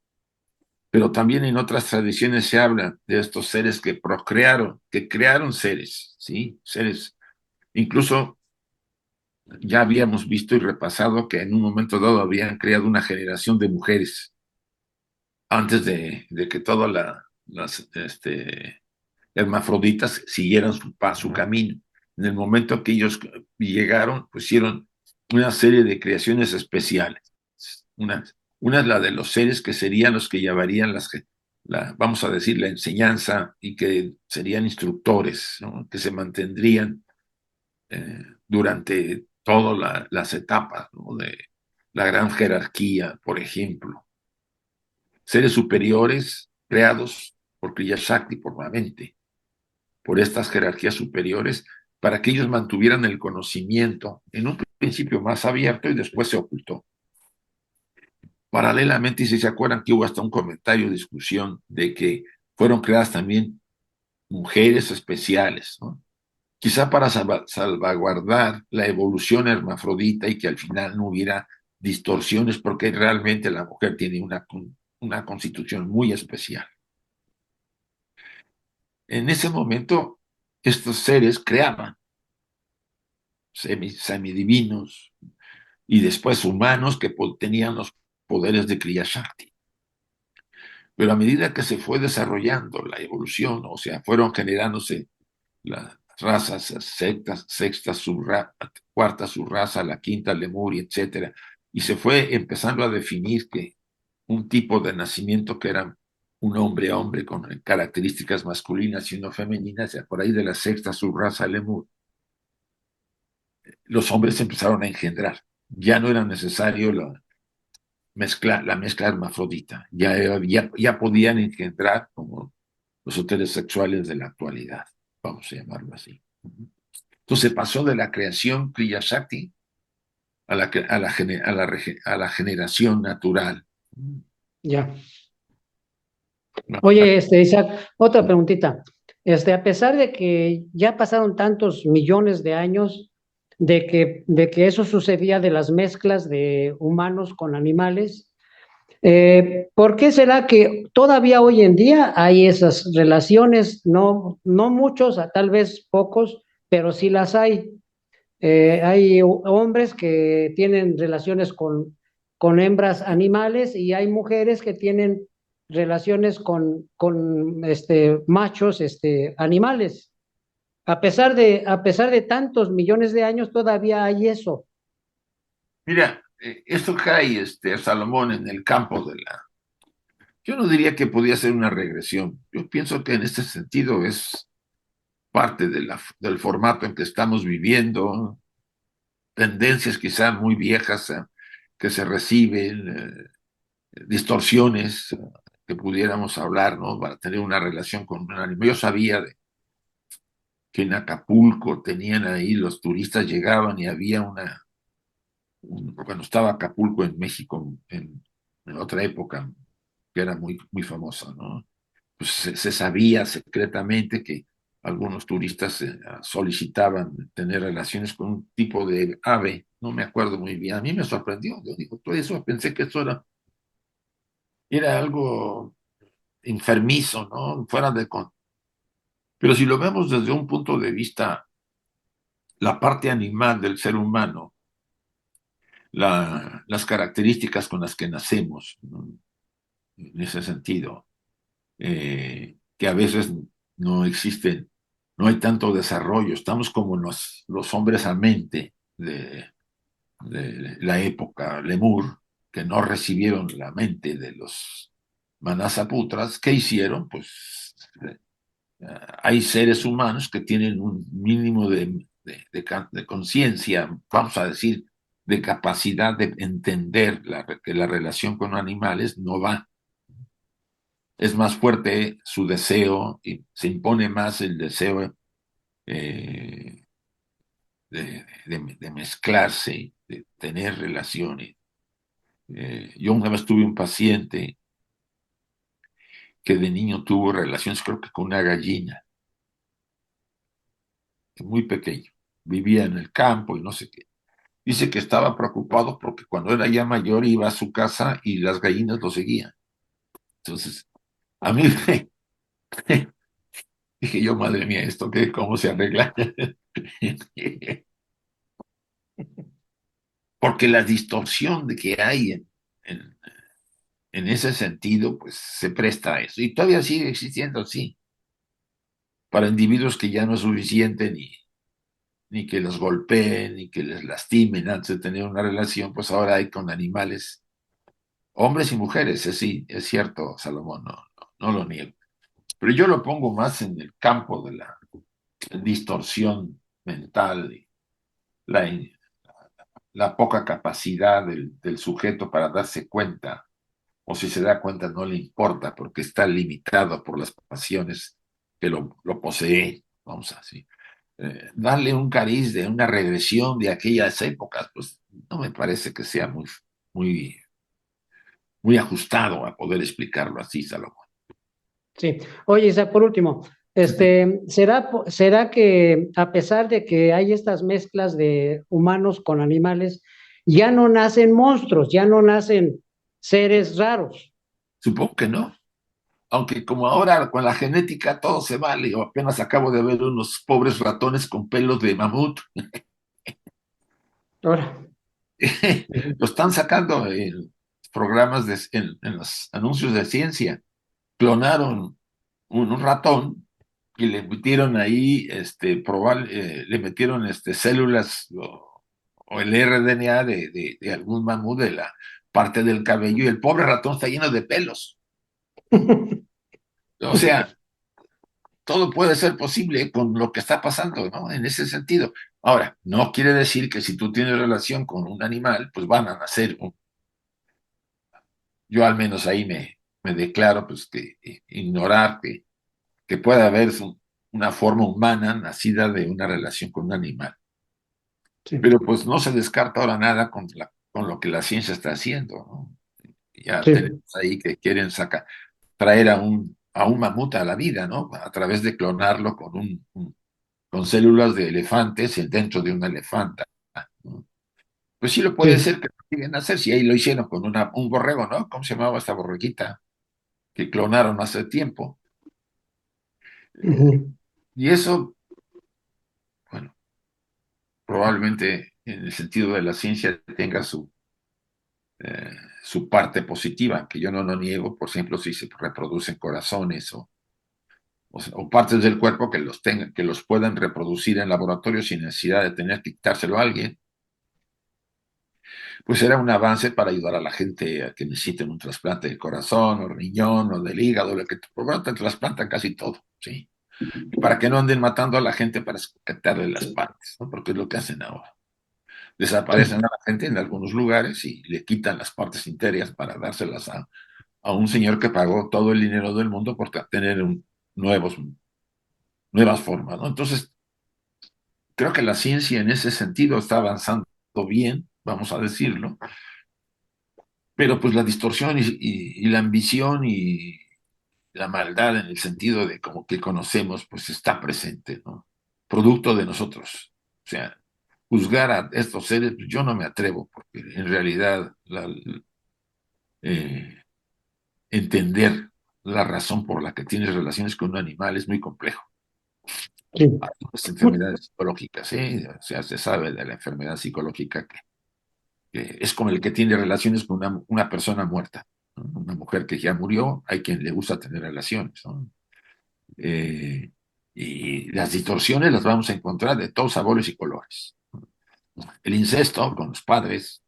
pero también en otras tradiciones se habla de estos seres que procrearon, que crearon seres, ¿sí? Seres, incluso ya habíamos visto y repasado que en un momento dado habían creado una generación de mujeres antes de que todas las hermafroditas siguieran su camino. En el momento que ellos llegaron, pues hicieron una serie de creaciones especiales. Una es la de los seres que serían los que llevarían vamos a decir, la enseñanza y que serían instructores, ¿no? Que se mantendrían durante todas las etapas, ¿no? De la gran jerarquía, por ejemplo. Seres superiores creados por Kriya Shakti, por la mente, por estas jerarquías superiores, para que ellos mantuvieran el conocimiento en un principio más abierto y después se ocultó. Paralelamente, y si se acuerdan que hubo hasta un comentario, discusión de que fueron creadas también mujeres especiales, ¿no? Quizá para salvaguardar la evolución hermafrodita y que al final no hubiera distorsiones, porque realmente la mujer tiene una constitución muy especial. En ese momento, estos seres creaban semidivinos y después humanos que tenían los poderes de Kriya Shakti. Pero a medida que se fue desarrollando la evolución, o sea, fueron generándose las razas, sexta cuarta subraza, la quinta Lemuria, etcétera, y se fue empezando a definir que un tipo de nacimiento que era un hombre a hombre con características masculinas y no femeninas, ya por ahí de la sexta subraza Lemur, los hombres empezaron a engendrar. ya no era necesario la mezcla hermafrodita, ya podían engendrar como los hoteles sexuales de la actualidad, vamos a llamarlo así. Entonces pasó de la creación Kriya Shakti a la generación natural. Ya. Oye, Isaac, otra preguntita. A pesar de que ya pasaron tantos millones de años de que eso sucedía de las mezclas de humanos con animales, ¿por qué será que todavía hoy en día hay esas relaciones? No, no muchos, tal vez pocos, pero sí las hay. Hay hombres que tienen relaciones con hembras animales y hay mujeres que tienen relaciones con machos animales. A pesar de tantos millones de años, todavía hay eso. Mira, esto cae Salomón en el campo de la... Yo no diría que podía ser una regresión. Yo pienso que en este sentido es parte del formato en que estamos viviendo, tendencias quizá muy viejas que se reciben, distorsiones que pudiéramos hablar, ¿no? Para tener una relación con un animal. Yo sabía que en Acapulco tenían ahí, los turistas llegaban y había cuando estaba Acapulco en México, en otra época, que era muy famosa, ¿no? Pues se sabía secretamente que algunos turistas solicitaban tener relaciones con un tipo de ave, no me acuerdo muy bien. A mí me sorprendió, yo digo, todo eso, pensé que eso era algo enfermizo, ¿no? Pero si lo vemos desde un punto de vista, la parte animal del ser humano, las características con las que nacemos, ¿no? En ese sentido, que a veces no existen, no hay tanto desarrollo, estamos como los hombres a mente de la época Lemur, que no recibieron la mente de los Manasaputras. ¿Qué hicieron? Pues hay seres humanos que tienen un mínimo de conciencia, vamos a decir, de capacidad de entender que la relación con animales no va. Es más fuerte su deseo y se impone más el deseo eh, de mezclarse, de tener relaciones. Yo una vez tuve un paciente que de niño tuvo relaciones, creo que con una gallina, muy pequeño. Vivía en el campo y no sé qué. Dice que estaba preocupado porque cuando era ya mayor iba a su casa y las gallinas lo seguían. Entonces, a mí dije yo, madre mía, ¿esto qué? ¿Cómo se arregla? Porque la distorsión de que hay en, en ese sentido, pues se presta a eso. Y todavía sigue existiendo, sí, para individuos que ya no es suficiente ni que los golpeen, ni que les lastimen antes de tener una relación, pues ahora hay con animales, hombres y mujeres, sí, es cierto, Salomón, no lo niego. Pero yo lo pongo más en el campo de la distorsión mental, y la, la poca capacidad del sujeto para darse cuenta, o si se da cuenta no le importa porque está limitado por las pasiones que lo poseen, vamos a decir. Darle un cariz de una regresión de aquellas épocas, pues no me parece que sea muy, muy ajustado a poder explicarlo así, Salomón. Sí. Oye, Isaac, por último, ¿será que a pesar de que hay estas mezclas de humanos con animales, ya no nacen monstruos, ya no nacen seres raros? Supongo que no, aunque como ahora con la genética todo se vale, yo apenas acabo de ver unos pobres ratones con pelos de mamut. Ahora. Lo están sacando en programas, en los anuncios de ciencia. Clonaron un ratón y le metieron ahí, le metieron células o el RDNA de algún mamut de la parte del cabello y el pobre ratón está lleno de pelos. O sea, todo puede ser posible con lo que está pasando, ¿no? En ese sentido. Ahora, no quiere decir que si tú tienes relación con un animal, pues van a nacer. Yo al menos ahí me declaro, pues, que ignorar que puede haber una forma humana nacida de una relación con un animal. Sí, Pero pues no se descarta ahora nada con lo que la ciencia está haciendo, ¿no? Ya tenemos sí. ahí que quieren traer a un mamut a la vida, ¿no? A través de clonarlo con células de elefantes dentro de una elefanta, ¿no? Pues sí lo puede Sí. ser que lo lleguen a hacer, si ahí lo hicieron con un borrego, ¿no? ¿Cómo se llamaba esta borreguita que clonaron hace tiempo? Ujú. Y eso, bueno, probablemente en el sentido de la ciencia tenga eh, su parte positiva, que yo no lo niego, por ejemplo, si se reproducen corazones o partes del cuerpo que los puedan reproducir en laboratorio sin necesidad de tener que quitárselo a alguien, pues era un avance para ayudar a la gente a que necesiten un trasplante de corazón o riñón o del hígado, lo que te trasplantan casi todo, ¿sí? Y para que no anden matando a la gente para quitarle las partes, ¿no? Porque es lo que hacen ahora. Desaparecen Sí. a la gente en algunos lugares y le quitan las partes interiores para dárselas a un señor que pagó todo el dinero del mundo por tener nuevos, nuevas formas, ¿no? Entonces, creo que la ciencia en ese sentido está avanzando bien, vamos a decirlo, pero pues la distorsión y la ambición y la maldad en el sentido de como que conocemos, pues está presente, ¿no? Producto de nosotros. O sea, juzgar a estos seres, pues, yo no me atrevo, porque en realidad eh, entender la razón por la que tienes relaciones con un animal es muy complejo. Sí. Hay unas enfermedades psicológicas, ¿sí? O sea, se sabe de la enfermedad psicológica que es como el que tiene relaciones con una persona muerta, ¿no? Una mujer que ya murió, hay quien le gusta tener relaciones, ¿no? Eh, y las distorsiones las vamos a encontrar de todos sabores y colores. El incesto con los padres,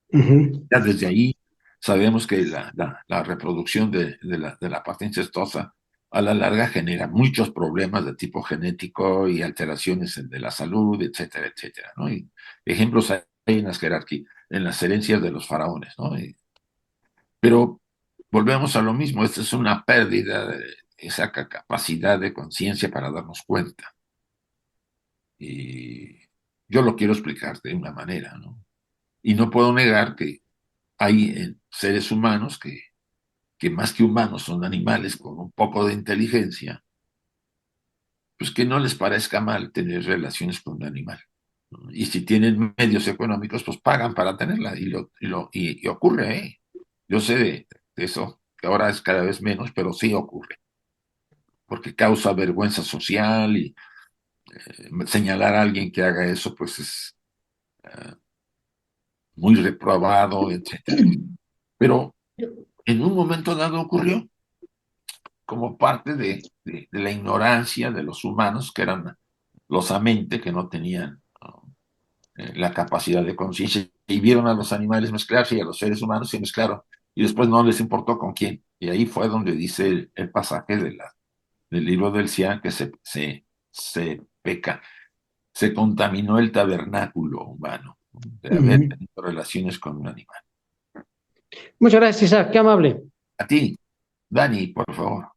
Ujú. ya desde ahí sabemos que la reproducción de la parte incestuosa a la larga genera muchos problemas de tipo genético y alteraciones de la salud, etcétera, etcétera, ¿no? Y ejemplos hay en las jerarquías, en las herencias de los faraones, ¿no? Pero volvemos a lo mismo, esta es una pérdida de esa capacidad de conciencia para darnos cuenta. Y yo lo quiero explicar de una manera, ¿no? Y no puedo negar que hay seres humanos que más que humanos son animales con un poco de inteligencia, pues que no les parezca mal tener relaciones con un animal, ¿no? Y si tienen medios económicos, pues pagan para tenerla y ocurre, ¿eh? Yo sé de eso, que ahora es cada vez menos, pero sí ocurre, porque causa vergüenza social y señalar a alguien que haga eso, pues es muy reprobado, etcétera. Pero en un momento dado ocurrió como parte de la ignorancia de los humanos, que eran losamente, que no tenían, ¿no? La capacidad de conciencia, y vieron a los animales mezclarse y a los seres humanos se mezclaron, y después no les importó con quién. Y ahí fue donde dice el pasaje del libro del Cian que se peca, se contaminó el tabernáculo humano de haber Ujú. tenido relaciones con un animal. Muchas gracias, Isaac. Qué amable. A ti, Dani, por favor.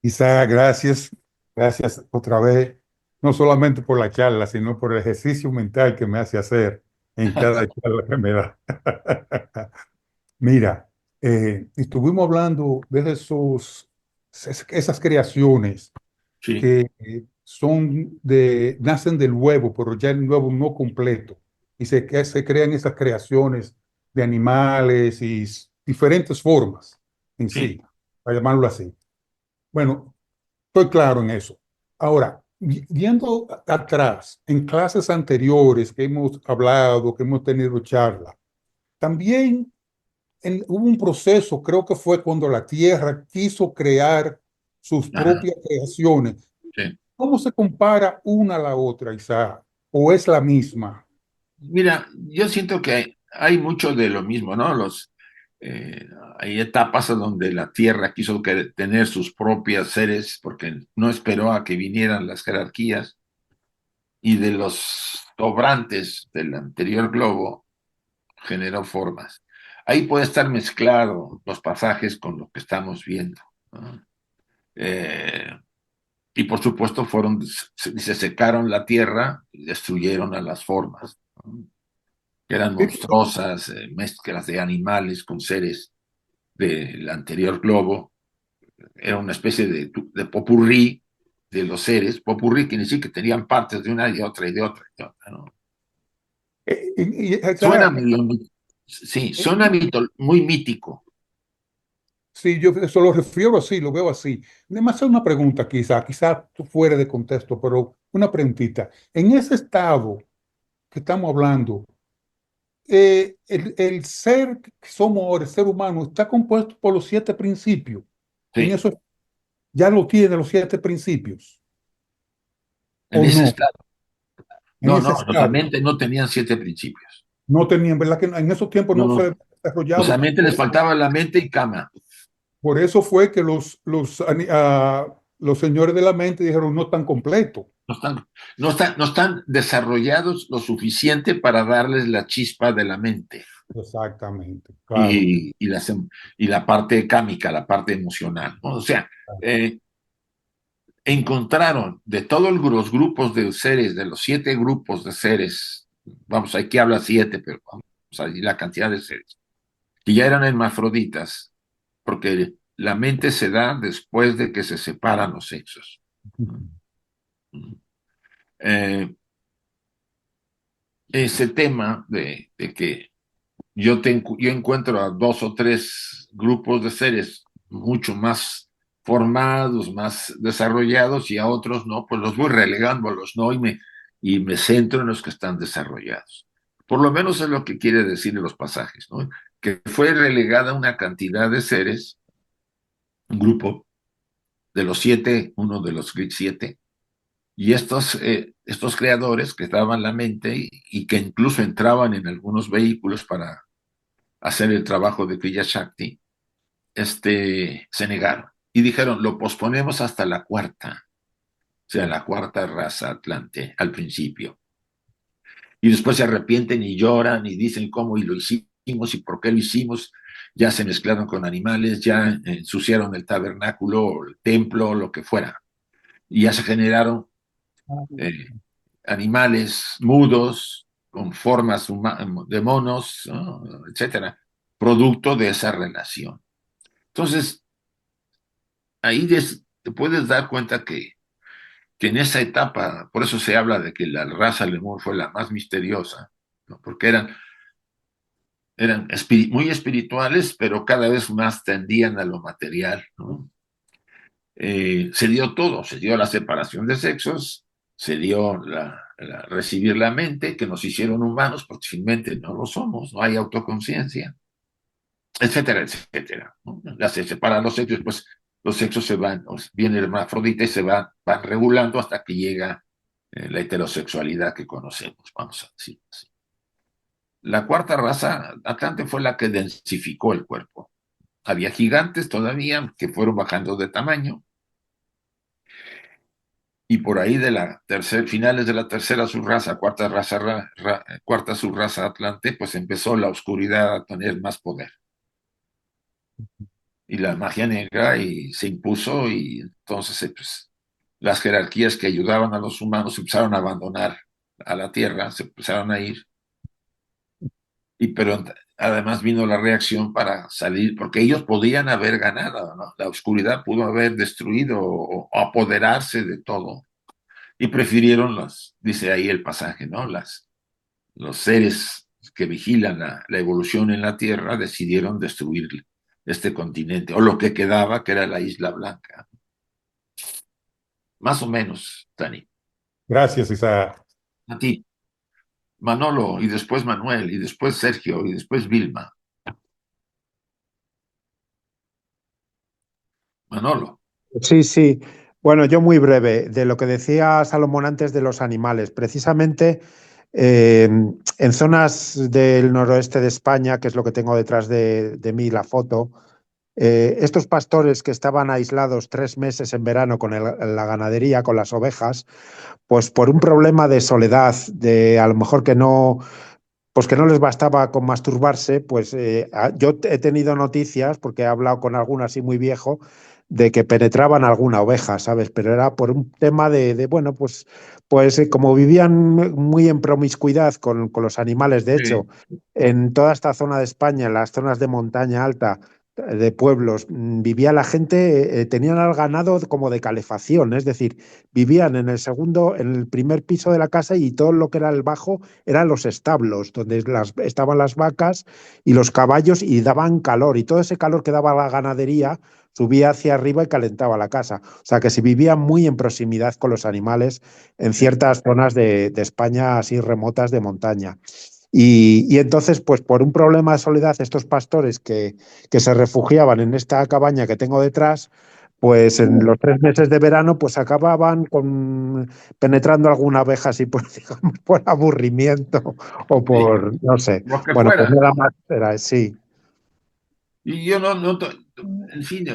Isa, gracias, gracias otra vez, no solamente por la charla, sino por el ejercicio mental que me hace hacer en cada charla que me da. Mira, estuvimos hablando de esas creaciones Sí, que nacen del huevo, pero ya el huevo no completo, y se crean esas creaciones de animales y diferentes formas en sí, sí, para llamarlo así. Bueno, estoy claro en eso. Ahora, viendo atrás, en clases anteriores que hemos hablado, que hemos tenido charla, también hubo un proceso, creo que fue cuando la Tierra quiso crear sus ajá, propias creaciones. sí. ¿Cómo se compara una a la otra, Isaac? ¿O es la misma? Mira, yo siento que hay mucho de lo mismo, ¿no? Eh, Hay etapas en donde la Tierra quiso tener sus propias seres porque no esperó a que vinieran las jerarquías y de los sobrantes del anterior globo generó formas. Ahí puede estar mezclado los pasajes con lo que estamos viendo, ¿no? Y por supuesto se secaron la tierra y destruyeron a las formas, ¿no? Que eran monstruosas, mezclas de animales con seres del anterior globo. Era una especie de popurrí de los seres. Popurrí quiere decir que tenían partes de una y de otra y de otra, y de otra, ¿no? Suena Esa, medio, sí, suena muy mítico. sí, yo eso lo refiero así, lo veo así. Déjame hacer una pregunta, quizá fuera de contexto, pero una preguntita. En ese estado que estamos hablando, el ser que somos ahora, el ser humano, está compuesto por los 7 principios. En Sí, eso ya lo tiene los 7 principios, en ¿o ese no? estado. En No, ese no, estado. no tenían 7 principios. No tenían, ¿verdad? Que en esos tiempos No, no se no. había desarrollado. Solamente les faltaba la mente y cama. Por eso fue que los señores de la mente dijeron no tan completo. No están, no están desarrollados lo suficiente para darles la chispa de la mente Exactamente, claro. y la parte cámica, la parte emocional, ¿no? O sea, eh, encontraron de todos los grupos de seres, de los 7 grupos de seres, vamos, aquí habla 7, pero vamos a decir la cantidad de seres, que ya eran hermafroditas, porque la mente se da después de que se separan los sexos. Eh, Ese tema de que yo encuentro a 2 o 3 grupos de seres mucho más formados, más desarrollados y a otros no, pues los voy relegando a los no y me centro en los que están desarrollados. Por lo menos es lo que quiere decir en los pasajes, ¿no? Que fue relegada una cantidad de seres, un grupo de los 7, uno de los 7, y estos creadores que daban la mente y que incluso entraban en algunos vehículos para hacer el trabajo de Kriya Shakti, se negaron y dijeron, lo posponemos hasta la cuarta, o sea, la cuarta raza atlante al principio. Y después se arrepienten y lloran y dicen cómo y lo hicimos y por qué lo hicimos. Ya se mezclaron con animales, ya ensuciaron el tabernáculo, el templo, lo que fuera. Y ya se generaron eh, animales mudos, con formas de monos, ¿no? Etcétera, producto de esa relación. Entonces, ahí te puedes dar cuenta que en esa etapa, por eso se habla de que la raza lemur fue la más misteriosa, ¿no? Porque eran muy espirituales, pero cada vez más tendían a lo material, ¿no? Se dio todo, se dio la separación de sexos, se dio recibir la mente, que nos hicieron humanos, porque finalmente no lo somos, no hay autoconciencia, etcétera, etcétera, ¿no? Ya se separan los sexos, pues los sexos se van, viene el hermafrodita y van regulando hasta que llega la heterosexualidad que conocemos, vamos a decir así. La cuarta raza atlante fue la que densificó el cuerpo. Había gigantes todavía que fueron bajando de tamaño, y por ahí finales de la tercera subraza, cuarta subraza atlante, pues empezó la oscuridad a tener más poder. Y la magia negra y se impuso y entonces pues, las jerarquías que ayudaban a los humanos empezaron a abandonar a la Tierra, se empezaron a ir, pero además vino la reacción para salir, porque ellos podían haber ganado, ¿no? La oscuridad pudo haber destruido o apoderarse de todo y prefirieron dice ahí el pasaje, ¿no? Los seres que vigilan la evolución en la Tierra decidieron destruir este continente, o lo que quedaba, que era la Isla Blanca. Más o menos, Dani. Gracias, Isaac. A ti, Manolo, y después Manuel, y después Sergio, y después Vilma. Manolo. Sí, sí. Bueno, yo muy breve de lo que decía Salomón antes de los animales. Precisamente en zonas del noroeste de España, que es lo que tengo detrás de mí la foto, estos pastores que estaban aislados 3 meses en verano con la ganadería, con las ovejas, pues por un problema de soledad, de a lo mejor pues que no les bastaba con masturbarse, pues yo he tenido noticias, porque he hablado con alguno así muy viejo, de que penetraban alguna oveja, ¿sabes? Pero era por un tema bueno, pues como vivían muy en promiscuidad con los animales, de hecho, en toda esta zona de España, en las zonas de montaña alta, de pueblos, vivía la gente, tenían al ganado como de calefacción, es decir, vivían en el primer piso de la casa y todo lo que era el bajo eran los establos, donde estaban las vacas y los caballos y daban calor, y todo ese calor que daba la ganadería subía hacia arriba y calentaba la casa. O sea que se vivía muy en proximidad con los animales en ciertas zonas de España así remotas de montaña. Y entonces, pues por un problema de soledad, estos pastores que se refugiaban en esta cabaña que tengo detrás, pues en los 3 meses de verano, pues acababan penetrando alguna abeja así por, digamos, por aburrimiento o por, no sé. Lo que Bueno, pues fuera. nada más era, sí. Y yo en fin,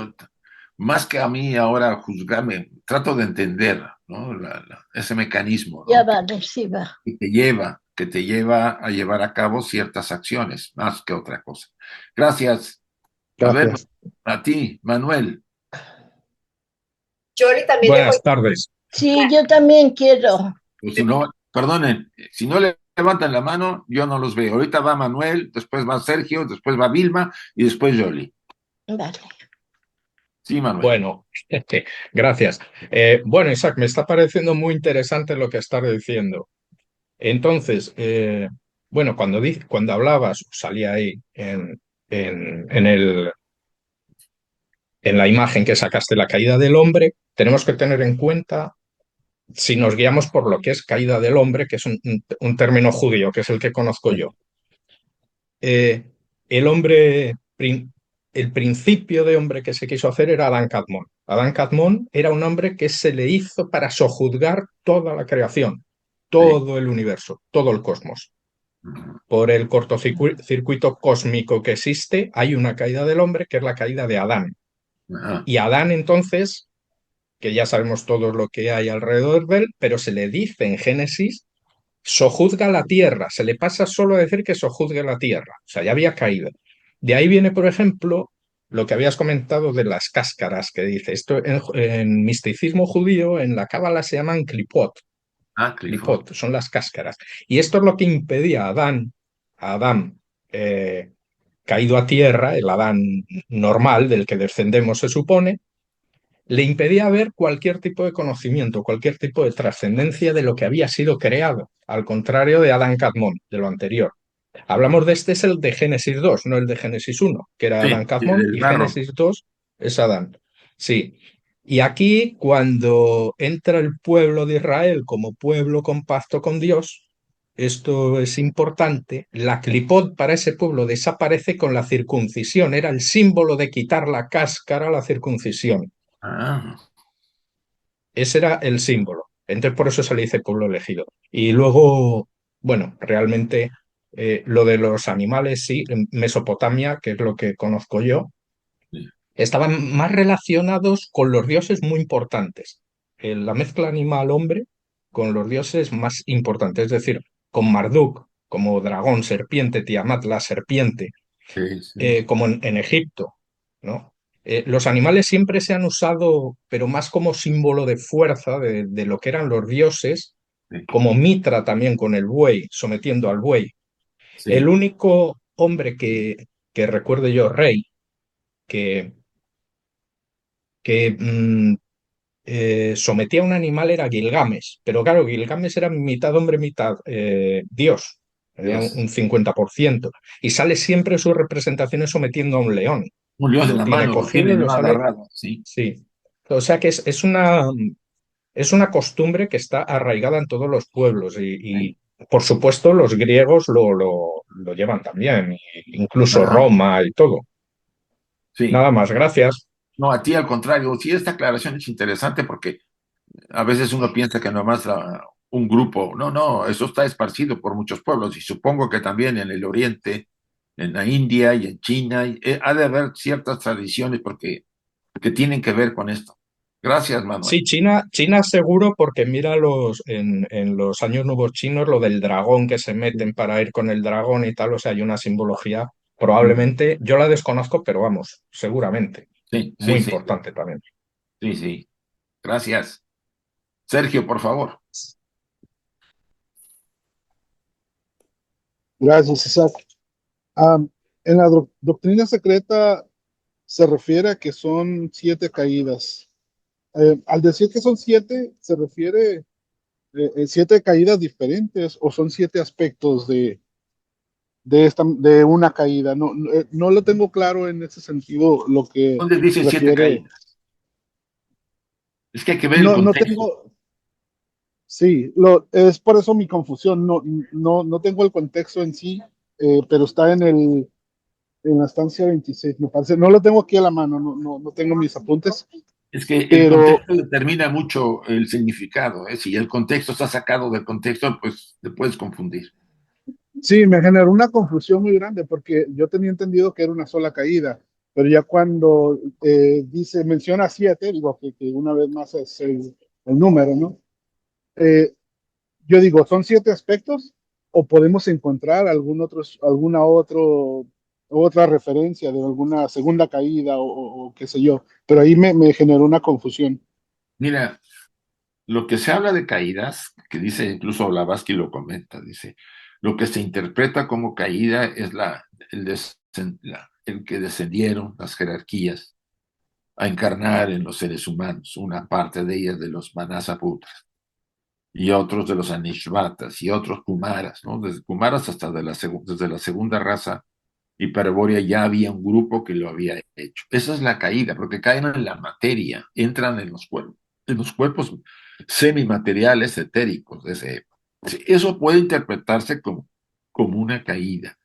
más que a mí ahora juzgarme, trato de entender, ¿no? Ese mecanismo, Ya ¿no? vale, sí va. Que te lleva a llevar a cabo ciertas acciones, más que otra cosa. Gracias. A ver, Gracias. a ti, Manuel. Yo ahorita también Buenas tardes. Sí, yo también quiero. O si no, perdonen, si no levantan la mano, yo no los veo. Ahorita va Manuel, después va Sergio, después va Vilma y después Yoli. Vale. Sí, Manuel. Bueno, gracias. Bueno, Isaac, me está pareciendo muy interesante lo que estás diciendo. Entonces, bueno, cuando hablabas, salía ahí en la imagen que sacaste, la caída del hombre, tenemos que tener en cuenta, si nos guiamos por lo que es caída del hombre, que es un término judío, que es el que conozco yo. El hombre, el principio de hombre que se quiso hacer era Adán Kadmón. Adán Kadmón era un hombre que se le hizo para sojuzgar toda la creación, todo el universo, todo el cosmos. Por el cortocircuito cósmico que existe, hay una caída del hombre que es la caída de Adán. Ajá. Y Adán entonces, que ya sabemos todos lo que hay alrededor de él, pero se le dice en Génesis, sojuzga la tierra, se le pasa solo a decir que sojuzgue la tierra, o sea, ya había caído. De ahí viene, por ejemplo, lo que habías comentado de las cáscaras, que dice, esto en misticismo judío, en la cábala se llaman clipot, clipot, son las cáscaras. Y esto es lo que impedía a Adán caído a tierra, el Adán normal del que descendemos se supone, le impedía ver cualquier tipo de conocimiento, cualquier tipo de trascendencia de lo que había sido creado, al contrario de Adán Kadmón, de lo anterior. Hablamos de este, es el de Génesis 2, no el de Génesis 1, que era Sí, Adán Kadmón, el y barro. Génesis 2 es Adán. Sí. Y aquí, cuando entra el pueblo de Israel como pueblo con pacto con Dios, esto es importante, la clipot para ese pueblo desaparece con la circuncisión, era el símbolo de quitar la cáscara a la circuncisión. Ah, Ese era el símbolo. Entonces por eso se le dice pueblo elegido. Y luego, bueno, realmente lo de los animales, sí, en Mesopotamia, que es lo que conozco yo, sí. estaban más relacionados con los dioses muy importantes. La mezcla animal-hombre con los dioses más importantes, es decir, con Marduk como dragón, serpiente, Tiamat, la serpiente, Sí, sí. como en Egipto, ¿no? Los animales siempre se han usado, pero más como símbolo de fuerza de lo que eran los dioses, Sí, como Mitra también con el buey, sometiendo al buey. El sí. único hombre que recuerde yo, rey, que, que sometía a un animal era Gilgamesh, pero claro, Gilgamesh era mitad hombre, mitad dios, era Dios. un 50%, y sale siempre sus representaciones sometiendo a un león, Un y león en lo la tiene mano, lo cogido tiene, y lo ¿no? sale, Agarrado, sí. sí. O sea que es una costumbre que está arraigada en todos los pueblos y, por supuesto los griegos lo llevan también, incluso Ajá. Roma y todo. Sí. Nada más, gracias. No, a ti al contrario. Sí, esta aclaración es interesante porque a veces uno piensa que nomás un grupo. No, no, eso está esparcido por muchos pueblos y supongo que también en el Oriente, en la India y en China, ha de haber ciertas tradiciones que tienen que ver con esto. Gracias, Manuel. Sí, China seguro, porque mira en los años nuevos chinos, lo del dragón que se meten para ir con el dragón y tal, o sea, hay una simbología, probablemente, yo la desconozco, pero vamos, seguramente, Sí, muy sí, sí, importante también. sí, sí. Gracias. Sergio, por favor. Gracias, Isaac. En la doctrina secreta se refiere a que son 7 caídas. Al decir que son 7, ¿se refiere 7 caídas diferentes o son 7 aspectos de una caída? No, no lo tengo claro en ese sentido lo que ¿Dónde dice 7 caídas? refiere. Es que hay que ver el No, no contexto. tengo, sí, es por eso mi confusión. No tengo el contexto en sí, pero está en la estancia 26, me parece. No lo tengo aquí a la mano, no tengo mis apuntes, Es que el pero contexto determina mucho el significado, ¿eh? Si el contexto está sacado del contexto, pues te puedes confundir. sí, me generó una confusión muy grande porque yo tenía entendido que era una sola caída, pero ya cuando menciona 7, digo que una vez más es el número, ¿no? Eh, yo digo, ¿son 7 aspectos o podemos encontrar otra referencia de alguna segunda caída o qué sé yo? Pero ahí me generó una confusión. Mira, lo que se habla de caídas, que dice, incluso Blavatsky lo comenta, dice, lo que se interpreta como caída es el que descendieron las jerarquías a encarnar en los seres humanos, una parte de ellas de los Manasaputras y otros de los Anishvatas y otros Kumaras, ¿no? Desde Kumaras hasta desde la segunda raza hiperbórea ya había un grupo que lo había hecho. Esa es la caída, porque caen en la materia, entran en los cuerpos semimateriales etéricos de ese época. Sí, eso puede interpretarse como una caída.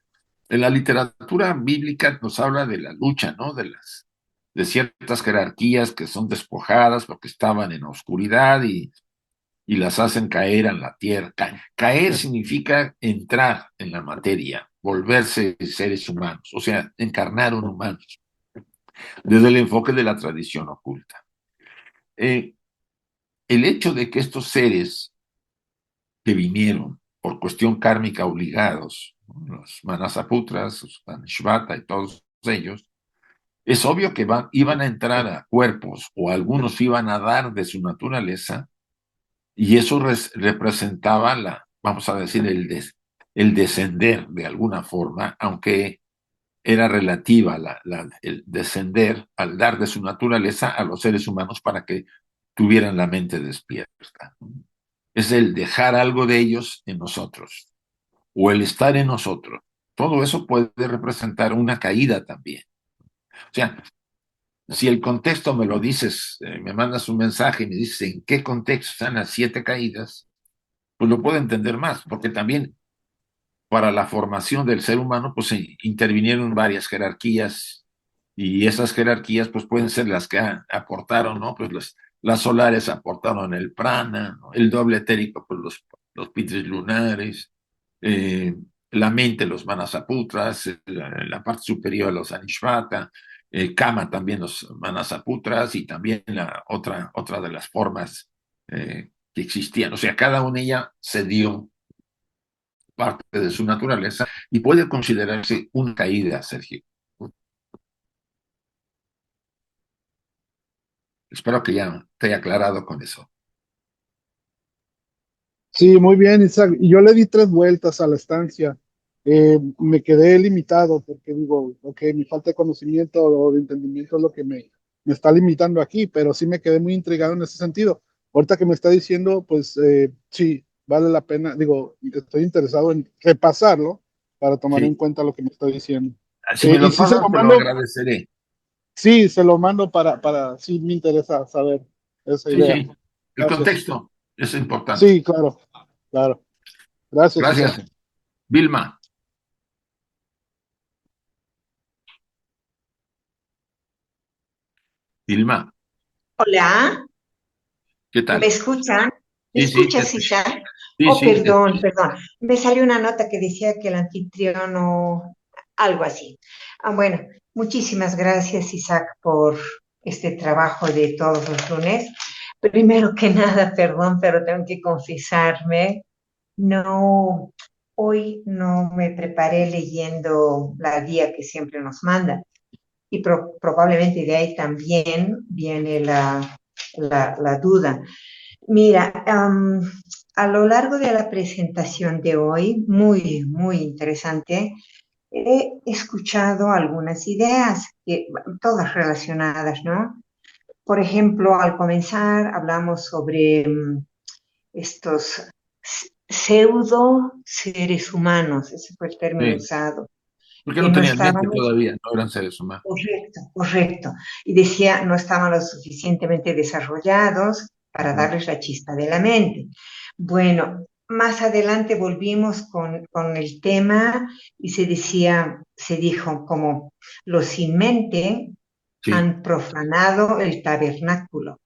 En la literatura bíblica nos habla de la lucha, ¿no? De ciertas jerarquías que son despojadas porque estaban en la oscuridad y las hacen caer en la tierra. Caer significa entrar en la materia, volverse seres humanos, o sea, encarnar un humano, desde el enfoque de la tradición oculta. Eh, el hecho de que estos seres que vinieron por cuestión kármica obligados, ¿no? Los Manasaputras, los Anishvata y todos ellos, es obvio que iban a entrar a cuerpos o algunos iban a dar de su naturaleza. Y eso representaba vamos a decir, el descender de alguna forma, aunque era relativa el descender al dar de su naturaleza a los seres humanos para que tuvieran la mente despierta. Es el dejar algo de ellos en nosotros o el estar en nosotros. Todo eso puede representar una caída también. O sea, si el contexto me lo dices, me mandas un mensaje y me dices en qué contexto están las 7 caídas, pues lo puedo entender más, porque también para la formación del ser humano, pues intervinieron varias jerarquías y esas jerarquías, pues pueden ser las que aportaron, ¿no? Pues las solares aportaron el prana, ¿no? El doble etérico, pues los pitris lunares, eh, la mente, los manasaputras, la parte superior, los anishvata, kama también los manasaputras y también la otra de las formas que existían. O sea, cada una de ellas se dio parte de su naturaleza y puede considerarse una caída, Sergio. Espero que ya te haya aclarado con eso. Sí, muy bien, Isaac. Y yo le di 3 vueltas a la estancia. Me quedé limitado porque digo, ok, mi falta de conocimiento o de entendimiento es lo que me está limitando aquí, pero sí me quedé muy intrigado en ese sentido. Ahorita que me está diciendo, pues sí, vale la pena. Digo, estoy interesado en repasarlo para tomar en Sí. cuenta lo que me está diciendo. Si me Y lo sí se pasas, lo te lo mando, agradeceré. sí, se lo mando sí me interesa saber esa Sí, idea. sí. El Gracias. contexto es importante. Sí, claro, claro. Gracias, Isaac. Gracias. Vilma. Vilma, Hola, ¿qué ¿me tal? escuchan? ¿Me Sí, sí, te escuchas, escucho. Isaac? Sí, Oh, sí, perdón. Me salió una nota que decía que el anfitrión o algo así. Bueno, muchísimas gracias, Isaac, por este trabajo de todos los lunes. Primero que nada, perdón, pero tengo que confesarme, no, hoy no me preparé leyendo la guía que siempre nos manda y probablemente de ahí también viene la duda. Mira, a lo largo de la presentación de hoy, muy interesante, he escuchado algunas ideas, todas relacionadas, ¿no? Por ejemplo, al comenzar hablamos sobre estos pseudo seres humanos, ese fue el término sí. usado, Porque que no no tenían mente estábamos. todavía, no eran seres humanos. Correcto. Y decía, no estaban lo suficientemente desarrollados para Ujú. darles la chispa de la mente. Bueno, más adelante volvimos con el tema y se dijo como los sin mente Sí, han profanado el tabernáculo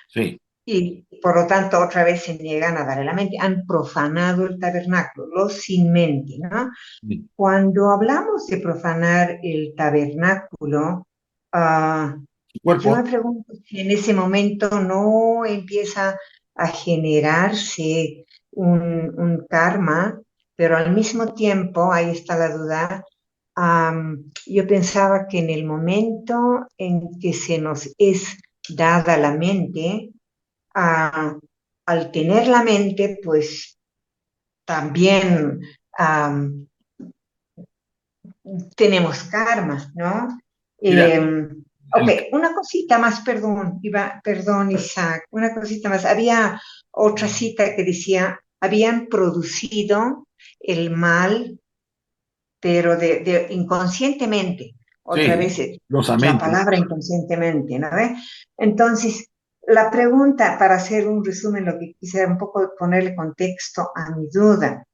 sí, y por lo tanto otra vez se niegan a darle la mente, han profanado el tabernáculo, los sin mente, ¿no? sí. Cuando hablamos de profanar el tabernáculo, ah, Su yo me cuerpo, pregunto si en ese momento no empieza a generarse un karma, pero al mismo tiempo, ahí está la duda, yo pensaba que en el momento en que se nos es dada la mente, ah, al tener la mente, pues también tenemos karmas, ¿no? mira, Eh, ok, el, una cosita más, perdón, Isaac, una cosita más. Había otra cita que decía, habían producido el mal, pero inconscientemente. Otra sí, vez la losamente. palabra inconscientemente, ¿no? Entonces, la pregunta, para hacer un resumen, lo que quisiera un poco ponerle contexto a mi duda.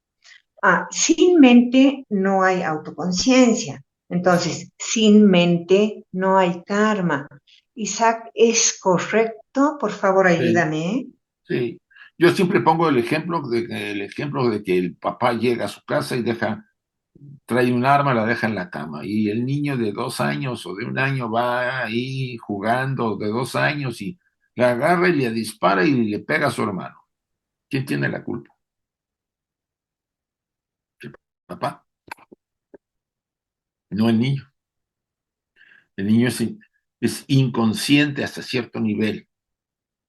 Sin mente no hay autoconciencia. Entonces, sin mente no hay karma. Isaac, ¿es correcto? Por favor, Sí, ayúdame. sí. Yo siempre pongo el ejemplo de que el papá llega a su casa y trae un arma, la deja en la cama. Y el niño de 2 años o de 1 año va ahí jugando de 2 años y la agarra y le dispara y le pega a su hermano. ¿Quién tiene la culpa? El papá, no el niño. El niño es inconsciente hasta cierto nivel.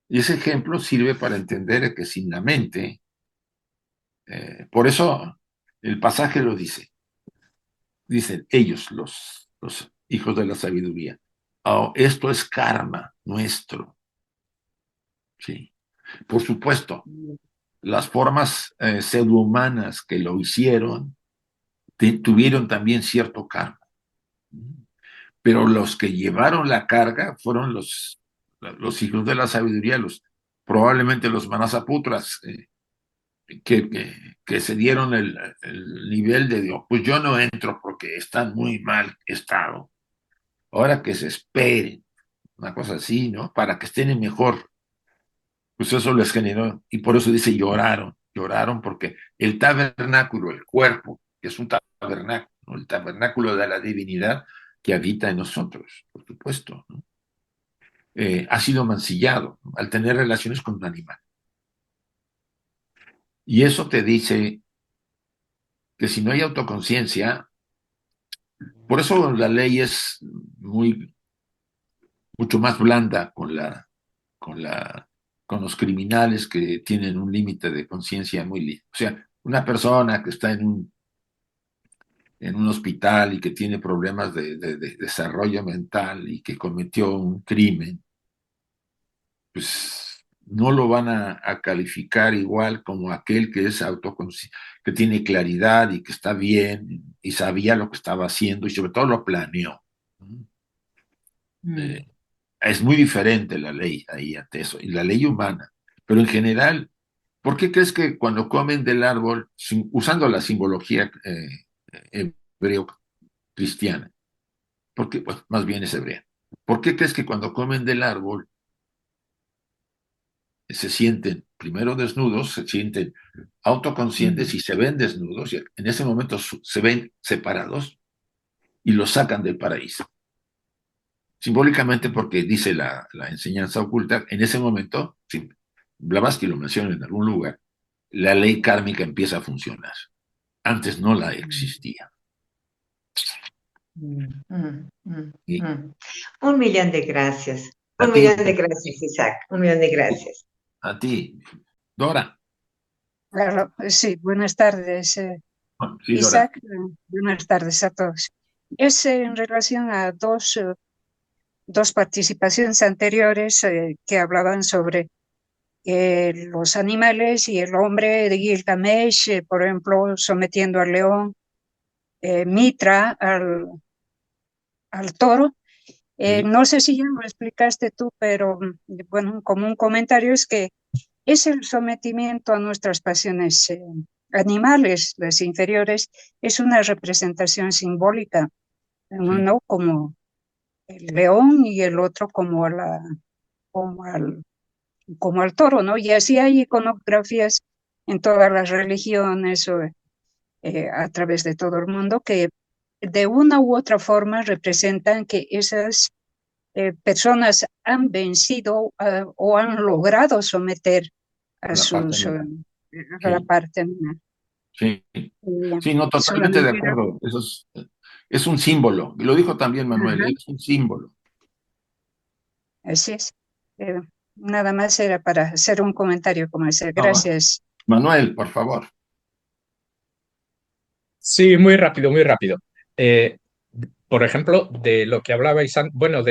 Y ese ejemplo sirve para entender que sin la mente, por eso el pasaje lo dice, dicen ellos, los hijos de la sabiduría. Oh, esto es karma nuestro, ¿sí? Por supuesto, las formas pseudohumanas que lo hicieron tuvieron también cierto karma, pero los que llevaron la carga fueron los hijos de la sabiduría, probablemente los manasaputras, que se dieron el nivel de Dios. Pues yo no entro porque están muy mal estado. Ahora que se esperen, una cosa así, ¿no? Para que estén en mejor. Pues eso les generó, y por eso dice lloraron porque el tabernáculo, el cuerpo, que es un tabernáculo, ¿no? El tabernáculo de la divinidad que habita en nosotros, por supuesto, ¿no? Ha sido mancillado, ¿no? Al tener relaciones con un animal. Y eso te dice que si no hay autoconciencia, por eso la ley es mucho más blanda con con los criminales que tienen un límite de conciencia o sea, una persona que está en un hospital y que tiene problemas de desarrollo mental y que cometió un crimen, pues no lo van a calificar igual como aquel que es autoconsciente, que tiene claridad y que está bien y sabía lo que estaba haciendo y sobre todo lo planeó. Mm. Eh, es muy diferente la ley ahí ante eso, y la ley humana. Pero en general, ¿por qué crees que cuando comen del árbol, usando la simbología hebreo-cristiana, porque, pues, más bien es hebrea, ¿por qué crees que cuando comen del árbol se sienten primero desnudos, se sienten autoconscientes y se ven desnudos, y en ese momento se ven separados y los sacan del paraíso. Simbólicamente, porque dice la enseñanza oculta, en ese momento, si Blavatsky lo menciona en algún lugar, la ley kármica empieza a funcionar. Antes no la existía. Y Un millón de gracias. A Un ti. millón de gracias, Isaac. Un millón de gracias. a ti, Dora. Claro, sí, buenas tardes, Sí, Dora. Isaac, buenas tardes a todos. Es en relación a dos participaciones anteriores que hablaban sobre los animales y el hombre de Gilgamesh, por ejemplo, sometiendo al león, Mitra al toro. Sí. No sé si ya lo explicaste tú, pero bueno, como un comentario es que es el sometimiento a nuestras pasiones animales, las inferiores, es una representación simbólica, uno como el león y el otro como como al toro, ¿no? Y así hay iconografías en todas las religiones o a través de todo el mundo que de una u otra forma representan que esas personas han vencido o han logrado someter a La parte sus animal. a la Sí. parte animal. Sí, sí, no, totalmente de Solamente era- acuerdo. Eso es un símbolo. Lo dijo también Manuel, Ajá. es un símbolo. Así es. Eh, Nada más era para hacer un comentario como ese. No, Gracias. Manuel, por favor. Sí, muy rápido, muy rápido. Eh, por ejemplo, de lo que hablabais, bueno,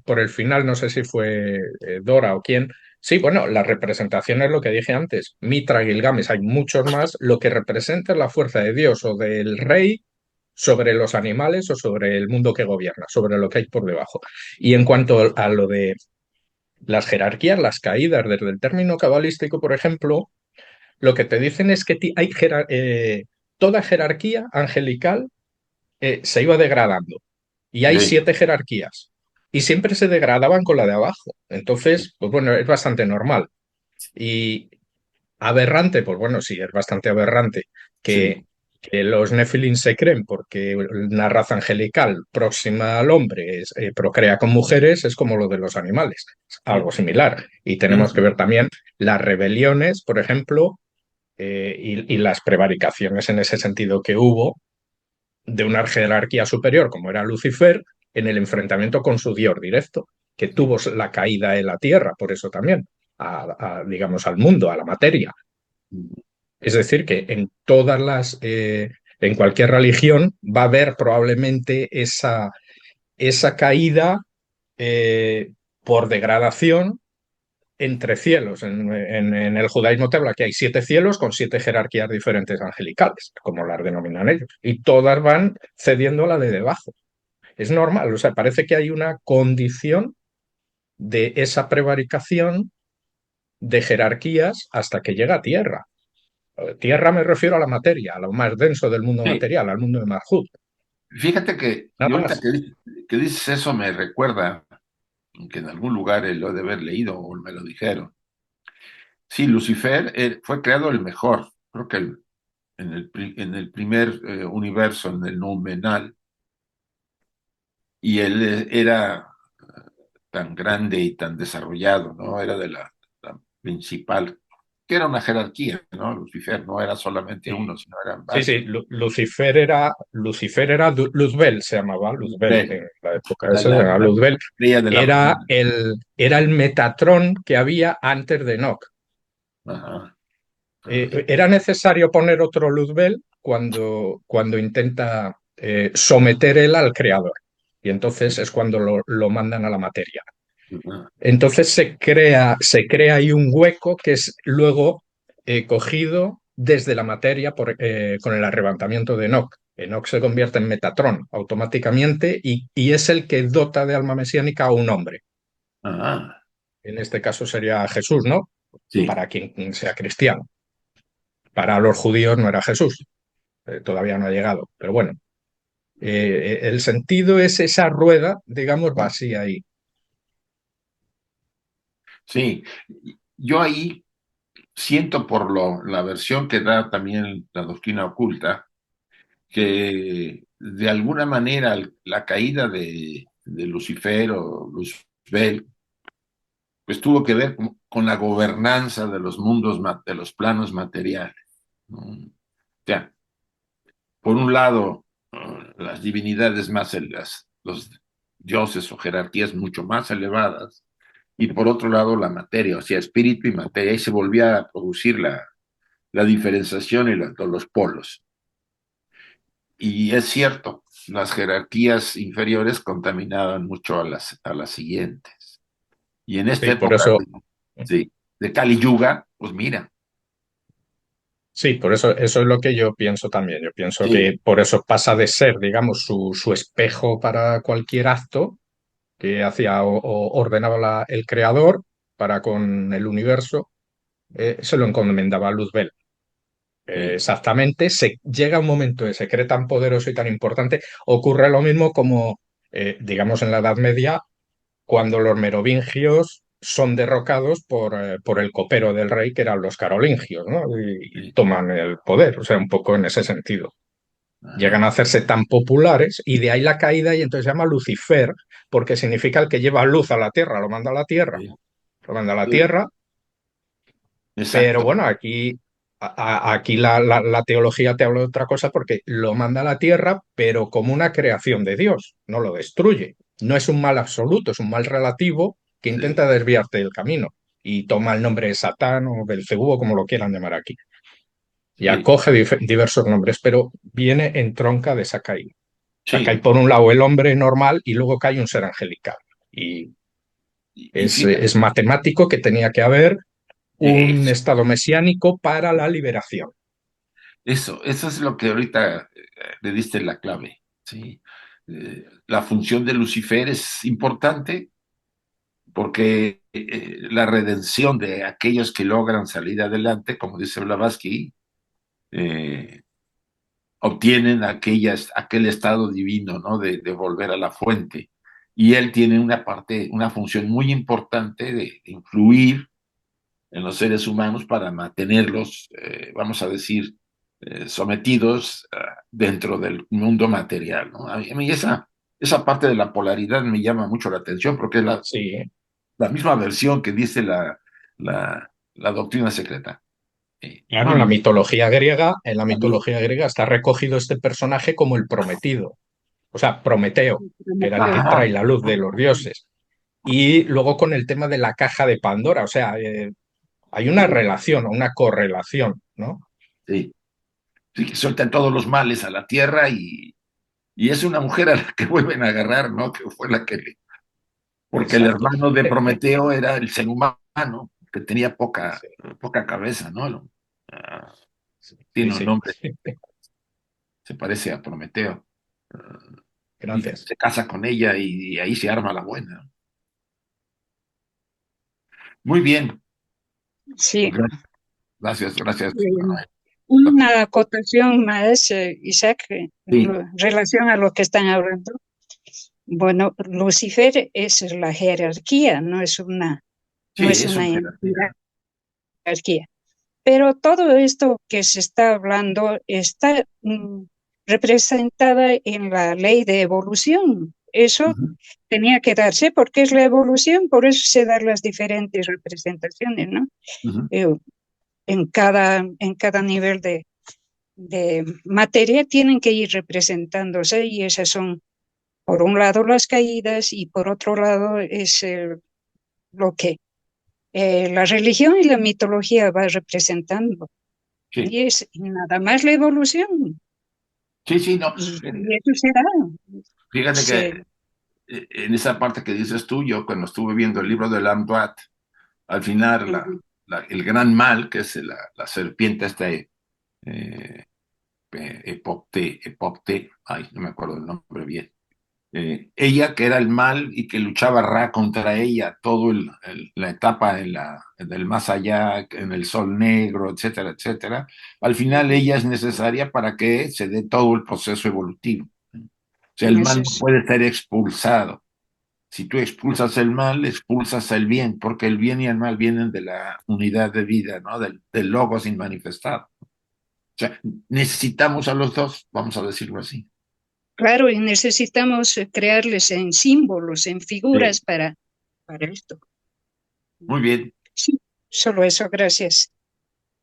por el final, no sé si fue Dora o quién. Sí, bueno, la representación es lo que dije antes. Mitra, Gilgamesh, hay muchos más. Lo que representa es la fuerza de Dios o del rey sobre los animales o sobre el mundo que gobierna, sobre lo que hay por debajo. Y en cuanto a lo de las jerarquías, las caídas, desde el término cabalístico, por ejemplo, lo que te dicen es que toda jerarquía angelical se iba degradando. Y hay Sí, 7 jerarquías. Y siempre se degradaban con la de abajo. Entonces, pues bueno, es bastante normal. Y aberrante, pues bueno, sí, es bastante aberrante sí. que los Nephilim se creen porque una raza angelical próxima al hombre procrea con mujeres, es como lo de los animales, es algo similar. Y tenemos que ver también las rebeliones, por ejemplo, y las prevaricaciones en ese sentido que hubo de una jerarquía superior, como era Lucifer, en el enfrentamiento con su Dios directo, que tuvo la caída en la tierra, por eso también, digamos, al mundo, a la materia. Es decir, que en en cualquier religión va a haber probablemente esa caída por degradación entre cielos. En el judaísmo te habla que hay 7 cielos con 7 jerarquías diferentes angelicales, como las denominan ellos, y todas van cediendo a la de debajo. Es normal, o sea, parece que hay una condición de esa prevaricación de jerarquías hasta que llega a tierra. Tierra me refiero a la materia, a lo más denso del mundo Sí. material, al mundo de Malhut. Fíjate que y Nada ahorita más. que dices eso me recuerda que en algún lugar lo he de haber leído o me lo dijeron. Sí, Lucifer fue creado el mejor. Creo que en el primer universo, en el noumenal, y él era tan grande y tan desarrollado, ¿no? Era de la principal, que era una jerarquía, ¿no? Lucifer no era solamente uno, Sí, sino eran sí, sí, varios. Lucifer era Luzbel, se llamaba Luzbel Luzbel, en la época la, esa, se la, llamaba la Luzbel. estrella de la Era mañana. el Metatrón que había antes de Enoch. Ajá. Era necesario poner otro Luzbel cuando intenta someter él al creador. Y entonces es cuando lo mandan a la materia. Ajá. Entonces se crea ahí un hueco que es luego cogido desde la materia con el arrebatamiento de Enoch. Enoch se convierte en Metatrón automáticamente y es el que dota de alma mesiánica a un hombre. Ajá. En este caso sería Jesús, ¿no? Sí, Para quien sea cristiano. Para los judíos no era Jesús, todavía no ha llegado. Pero bueno, el sentido es esa rueda, digamos, va así ahí. sí. Yo ahí siento por la versión que da también la doctrina oculta, que de alguna manera la caída de Lucifer o Luzbel, pues tuvo que ver con la gobernanza de los mundos, de los planos materiales, ¿no? O sea, por un lado, las divinidades los dioses o jerarquías mucho más elevadas, y por otro lado la materia, o sea, espíritu y materia, y se volvía a producir la diferenciación y los polos. Y es cierto, las jerarquías inferiores contaminaban mucho a las siguientes. Y en esta Sí, por época eso, sí, de Kali Yuga, pues mira, sí, por eso es lo que yo pienso también. Yo pienso sí, que por eso pasa de ser, digamos, su espejo para cualquier acto que hacía o ordenaba el creador para con el universo, se lo encomendaba a Luzbel. sí, Exactamente, se llega un momento de se cree tan poderoso y tan importante, ocurre lo mismo como, digamos, en la Edad Media, cuando los merovingios son derrocados por el copero del rey, que eran los carolingios, ¿no? Y sí, toman el poder, o sea, un poco en ese sentido. Llegan ajá, a hacerse tan populares y de ahí la caída y entonces se llama Lucifer, porque significa el que lleva luz a la tierra, lo manda a la tierra, sí, lo manda a la sí, tierra, pero exacto, bueno, aquí la teología te habla de otra cosa porque lo manda a la tierra, pero como una creación de Dios, no lo destruye. No es un mal absoluto, es un mal relativo que sí, intenta desviarte del camino y toma el nombre de Satán o Belcebú o como lo quieran llamar aquí. Y sí, acoge diversos nombres, pero viene en tronca de esa caída. O sea, cae sí. por un lado el hombre normal y luego cae un ser angelical. Y Y es fíjate, matemático que tenía que haber un eso, estado mesiánico para la liberación. eso es lo que ahorita le diste la clave, ¿sí? La función de Lucifer es importante porque la redención de aquellos que logran salir adelante, como dice Blavatsky, eh, obtienen aquel estado divino, ¿no? De volver a la fuente. Y él tiene una función muy importante de influir en los seres humanos para mantenerlos, vamos a decir, sometidos dentro del mundo material, ¿no? A mí esa parte de la polaridad me llama mucho la atención porque es Sí, la misma versión que dice la doctrina secreta. claro, Muy, en la a mí, mitología griega está recogido este personaje como el prometido, o sea, Prometeo, que era el que ajá, trae la luz de los dioses. Y luego con el tema de la caja de Pandora, o sea, hay una sí, relación o una correlación, ¿no? sí, sí, que sueltan todos los males a la tierra y es una mujer a la que vuelven a agarrar, ¿no? Que fue la que porque el Exacto. hermano de Prometeo era el ser humano, que tenía Sí, poca cabeza, ¿no? Ah, sí, tiene un sí. nombre, se parece a Prometeo. Ah, y Gracias. se casa con ella y ahí se arma la buena. Muy bien, Sí. pues gracias, gracias. Eh, una acotación más, Isaac, Sí, en relación a lo que están hablando. Bueno, Lucifer es la jerarquía, no sí, es es una una jerarquía. jerarquía. Pero todo esto que se está hablando está representada en la ley de evolución. Eso Ujú, tenía que darse porque es la evolución, por eso se dan las diferentes representaciones, ¿no? ujú, Eh, en cada nivel de materia tienen que ir representándose y esas son, por un lado, las caídas y por otro lado es lo que la religión y la mitología va representando. sí, Y es nada más la evolución. sí, sí, no. Y eso será. Fíjate que Se, en esa parte que dices tú, yo cuando estuve viendo el libro de Lamdoat, al final el gran mal, que es la serpiente esta Epopte, ay, no me acuerdo el nombre bien. Ella que era el mal y que luchaba Ra contra ella, todo la etapa en el más allá, en el sol negro, etcétera, etcétera. Al final ella es necesaria para que se dé todo el proceso evolutivo. O sea, el eso mal no es, puede ser expulsado. Si tú expulsas el mal, expulsas el bien, porque el bien y el mal vienen de la unidad de vida, ¿no? Del logos inmanifestado. O sea, necesitamos a los dos, vamos a decirlo así. Claro, y necesitamos crearles en símbolos, en figuras Sí. para esto. Muy bien. Sí, solo eso, gracias.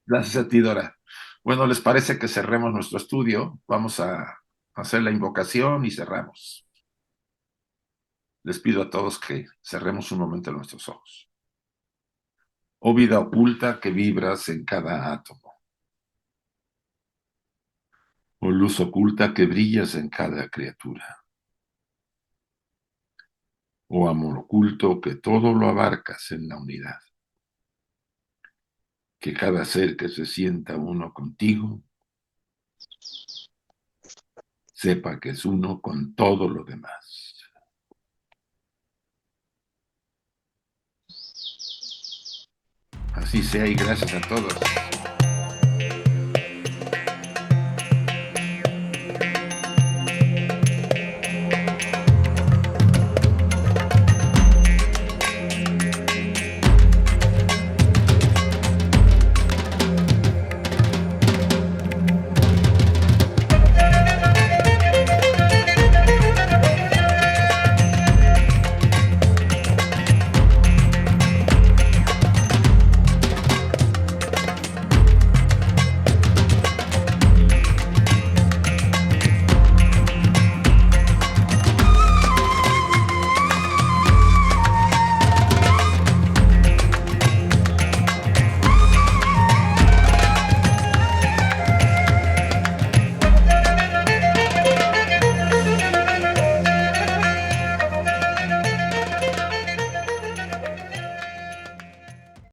Gracias a ti, Dora. Bueno, ¿les parece que cerremos nuestro estudio? Vamos a hacer la invocación y cerramos. Les pido a todos que cerremos un momento nuestros ojos. Oh vida oculta que vibras en cada átomo. Oh luz oculta que brillas en cada criatura. Oh amor oculto que todo lo abarcas en la unidad. Que cada ser que se sienta uno contigo sepa que es uno con todo lo demás. Así sea y gracias a todos.